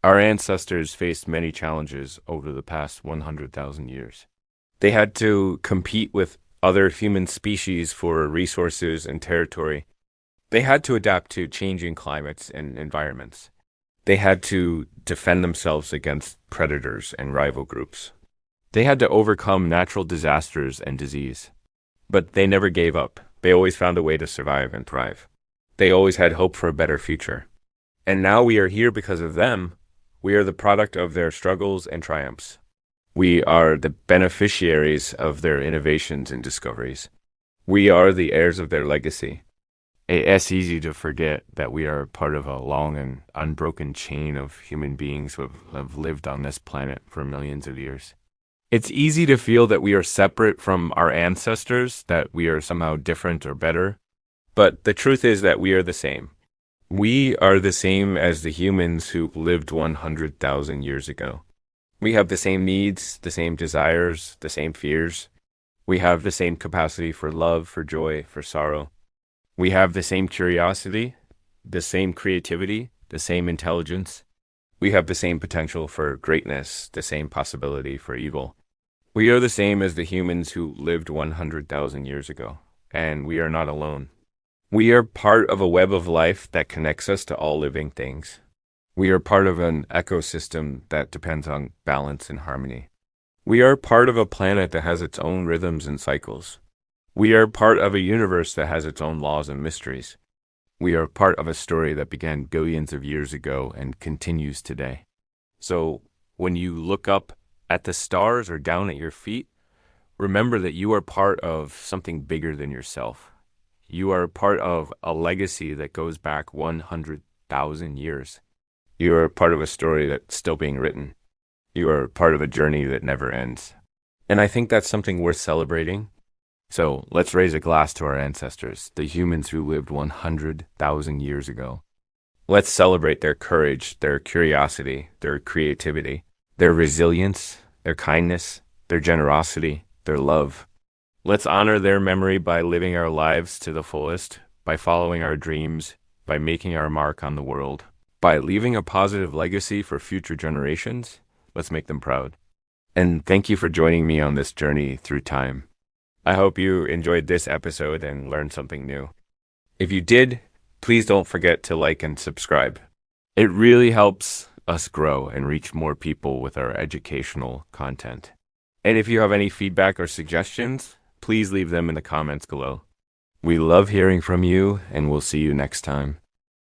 Our ancestors faced many challenges over the past 100,000 years. They had to compete with other human species for resources and territory. They had to adapt to changing climates and environments. They had to defend themselves against predators and rival groups. They had to overcome natural disasters and disease. But they never gave up. They always found a way to survive and thrive. They always had hope for a better future. And now we are here because of them. We are the product of their struggles and triumphs. We are the beneficiaries of their innovations and discoveries. We are the heirs of their legacy. It's easy to forget that we are part of a long and unbroken chain of human beings who have lived on this planet for millions of years. It's easy to feel that we are separate from our ancestors, that we are somehow different or better. But the truth is that we are the same. We are the same as the humans who lived 100,000 years ago. We have the same needs, the same desires, the same fears. We have the same capacity for love, for joy, for sorrow. We have the same curiosity, the same creativity, the same intelligence. We have the same potential for greatness, the same possibility for evil. We are the same as the humans who lived 100,000 years ago, and we are not alone. We are part of a web of life that connects us to all living things. We are part of an ecosystem that depends on balance and harmony. We are part of a planet that has its own rhythms and cycles. We are part of a universe that has its own laws and mysteries. We are part of a story that began billions of years ago and continues today. So when you look up at the stars or down at your feet, remember that you are part of something bigger than yourself. You are part of a legacy that goes back 100,000 years. You are part of a story that's still being written. You are part of a journey that never ends. And I think that's something worth celebrating. So let's raise a glass to our ancestors, the humans who lived 100,000 years ago. Let's celebrate their courage, their curiosity, their creativity, their resilience, their kindness, their generosity, their love. Let's honor their memory by living our lives to the fullest, by following our dreams, by making our mark on the world, by leaving a positive legacy for future generations. Let's make them proud. And thank you for joining me on this journey through time. I hope you enjoyed this episode and learned something new. If you did, please don't forget to like and subscribe. It really helps us grow and reach more people with our educational content. And if you have any feedback or suggestions, please leave them in the comments below. We love hearing from you, and we'll see you next time.